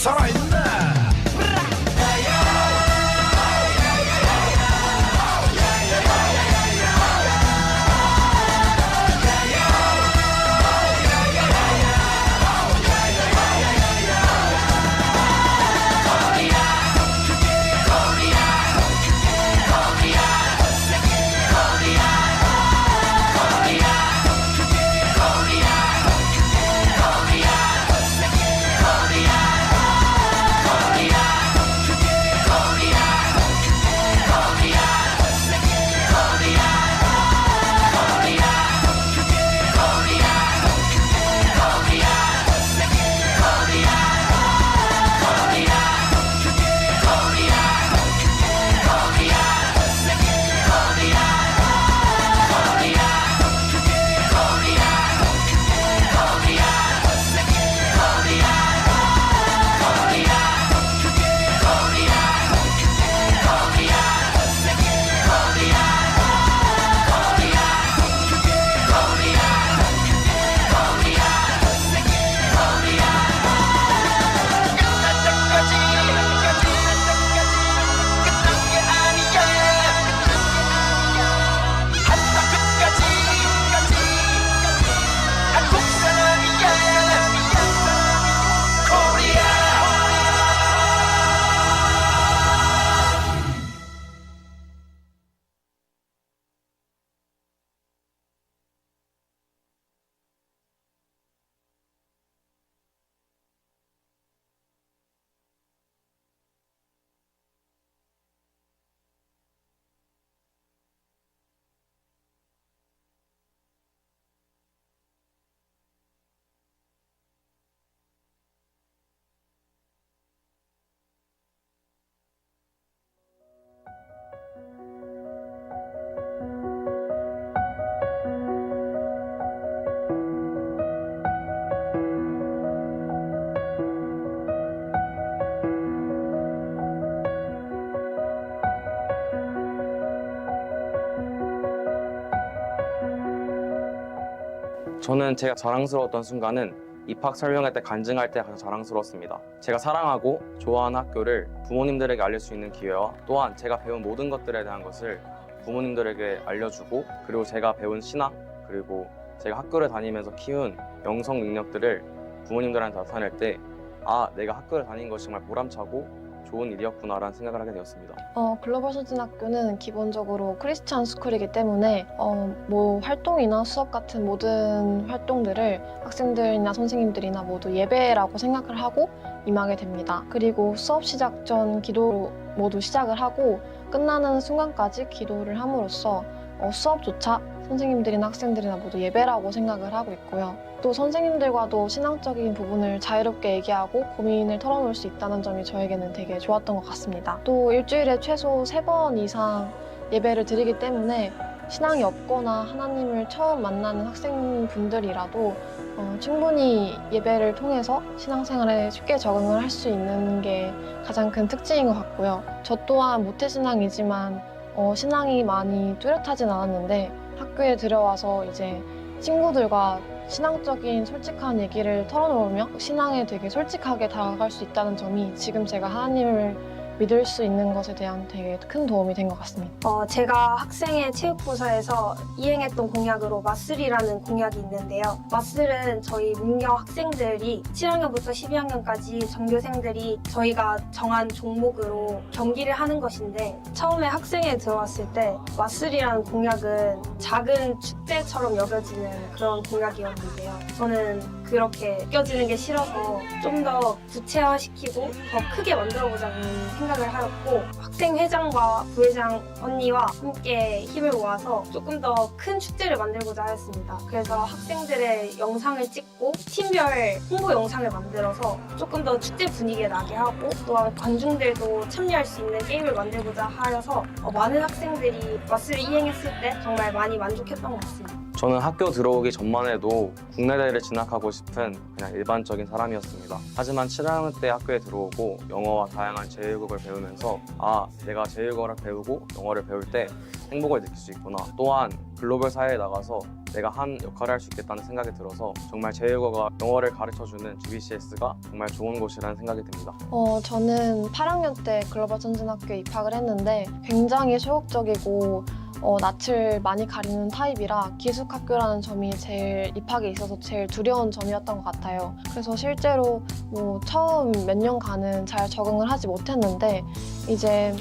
살아있네. 저는 제가 자랑스러웠던 순간은 입학 설명회 때 간증할 때 가장 자랑스러웠습니다. 제가 사랑하고 좋아하는 학교를 부모님들에게 알릴 수 있는 기회와 또한 제가 배운 모든 것들에 대한 것을 부모님들에게 알려주고 그리고 제가 배운 신앙 그리고 제가 학교를 다니면서 키운 영성 능력들을 부모님들한테 나타낼 때 아, 내가 학교를 다닌 것이 정말 보람차고 좋은 일이었구나라는 생각을 하게 되었습니다. 글로벌 선진학교는 기본적으로 크리스찬 스쿨이기 때문에 뭐 활동이나 수업 같은 모든 활동들을 학생들이나 선생님들이나 모두 예배라고 생각을 하고 임하게 됩니다. 그리고 수업 시작 전 기도로 모두 시작을 하고 끝나는 순간까지 기도를 함으로써 수업조차 선생님들이나 학생들이나 모두 예배라고 생각을 하고 있고요. 또 선생님들과도 신앙적인 부분을 자유롭게 얘기하고 고민을 털어놓을 수 있다는 점이 저에게는 되게 좋았던 것 같습니다. 또 일주일에 최소 3번 이상 예배를 드리기 때문에 신앙이 없거나 하나님을 처음 만나는 학생분들이라도 충분히 예배를 통해서 신앙생활에 쉽게 적응을 할 수 있는 게 가장 큰 특징인 것 같고요. 저 또한 모태신앙이지만 신앙이 많이 뚜렷하진 않았는데 학교에 들어와서 이제 친구들과 신앙적인 솔직한 얘기를 털어놓으며 신앙에 되게 솔직하게 다가갈 수 있다는 점이 지금 제가 하나님을 믿을 수 있는 것에 대한 되게 큰 도움이 된 것 같습니다. 제가 학생회 체육부서에서 이행했던 공약으로 마슬이라는 공약이 있는데요. 마슬은 저희 문경 학생들이 7학년부터 12학년까지 전교생들이 저희가 정한 종목으로 경기를 하는 것인데 처음에 학생회에 들어왔을 때 마슬이라는 공약은 작은 축제처럼 여겨지는 그런 공약이었는데요. 저는 그렇게 느껴지는 게 싫어서 좀 더 구체화시키고 더 크게 만들어보자는 생각을 하였고 학생회장과 부회장 언니와 함께 힘을 모아서 조금 더 큰 축제를 만들고자 하였습니다. 그래서 학생들의 영상을 찍고 팀별 홍보 영상을 만들어서 조금 더 축제 분위기에 나게 하고 또한 관중들도 참여할 수 있는 게임을 만들고자 하여서 많은 학생들이 마스를 이행했을 때 정말 많이 만족했던 것 같습니다. 저는 학교 들어오기 전만 해도 국내대를 진학하고 싶은 그냥 일반적인 사람이었습니다. 하지만 7학년 때 학교에 들어오고 영어와 다양한 제1국을 배우면서 내가 제1국어를 배우고 영어를 배울 때 행복을 느낄 수 있구나. 또한 글로벌 사회에 나가서 내가 한 역할을 할 수 있겠다는 생각이 들어서 정말 제1국어가 영어를 가르쳐주는 GBCS가 정말 좋은 곳이라는 생각이 듭니다. 저는 8학년 때 글로벌 선진학교에 입학을 했는데 굉장히 소극적이고 낯을 많이 가리는 타입이라 기숙학교라는 점이 제일 입학에 있어서 제일 두려운 점이었던 것 같아요. 그래서 실제로 처음 몇 년간은 잘 적응을 하지 못했는데 이제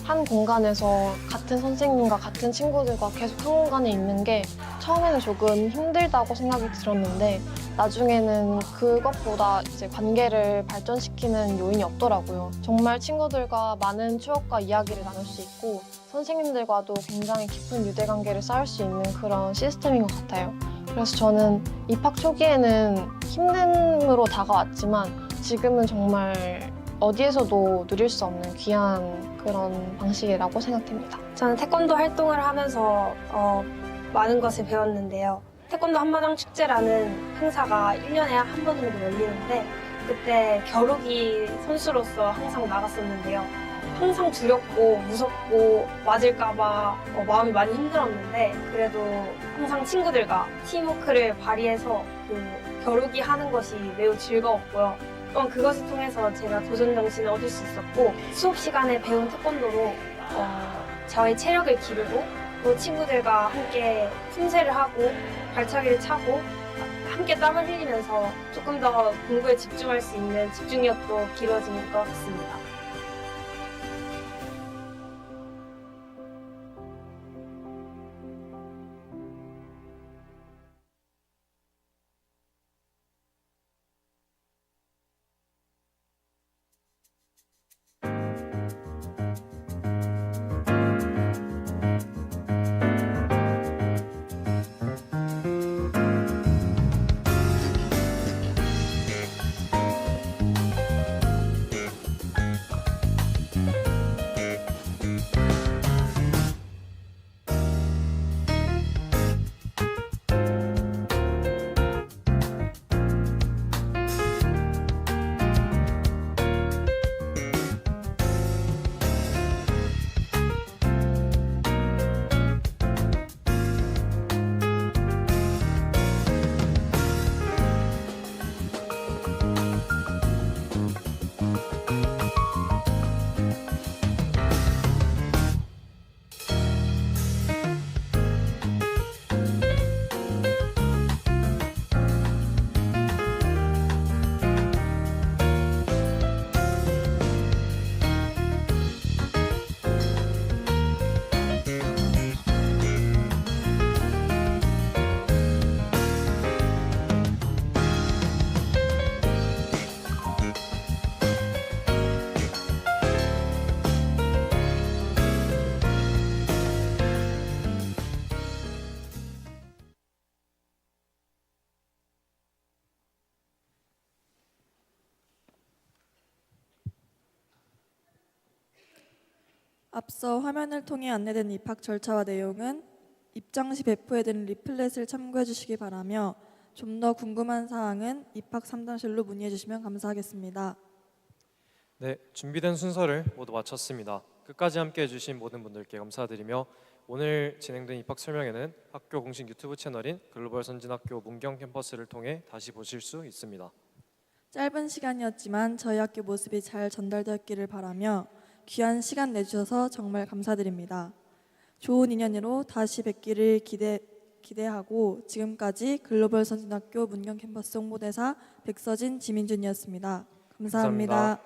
한 공간에서 같은 선생님과 같은 친구들과 계속 한 공간에 있는 게 처음에는 조금 힘들다고 생각이 들었는데 나중에는 그것보다 이제 관계를 발전시키는 요인이 없더라고요. 정말 친구들과 많은 추억과 이야기를 나눌 수 있고 선생님들과도 굉장히 깊은 유대관계를 쌓을 수 있는 그런 시스템인 것 같아요. 그래서 저는 입학 초기에는 힘듦으로 다가왔지만 지금은 정말 어디에서도 누릴 수 없는 귀한 그런 방식이라고 생각됩니다. 저는 태권도 활동을 하면서 많은 것을 배웠는데요. 태권도 한마당 축제라는 행사가 1년에 한 번 정도 열리는데 그때 겨루기 선수로서 항상 나갔었는데요. 항상 두렵고 무섭고 맞을까봐 마음이 많이 힘들었는데 그래도 항상 친구들과 팀워크를 발휘해서 그 겨루기 하는 것이 매우 즐거웠고요. 또한 그것을 통해서 제가 도전 정신을 얻을 수 있었고 수업 시간에 배운 태권도로 저의 체력을 기르고 또 친구들과 함께 품새를 하고 발차기를 차고 함께 땀을 흘리면서 조금 더 공부에 집중할 수 있는 집중력도 길어지는 것 같습니다. 앞서 화면을 통해 안내된 입학 절차와 내용은 입장 시 배포해드린 리플렛을 참고해 주시기 바라며 좀 더 궁금한 사항은 입학 상담실로 문의해 주시면 감사하겠습니다. 네, 준비된 순서를 모두 마쳤습니다. 끝까지 함께해 주신 모든 분들께 감사드리며 오늘 진행된 입학 설명회는 학교 공식 유튜브 채널인 글로벌 선진학교 문경 캠퍼스를 통해 다시 보실 수 있습니다. 짧은 시간이었지만 저희 학교 모습이 잘 전달되었기를 바라며 귀한 시간 내주셔서 정말 감사드립니다. 좋은 인연으로 다시 뵙기를 기대하고 지금까지 글로벌 선진학교 문경 캠퍼스 홍보대사 백서진 지민준이었습니다. 감사합니다.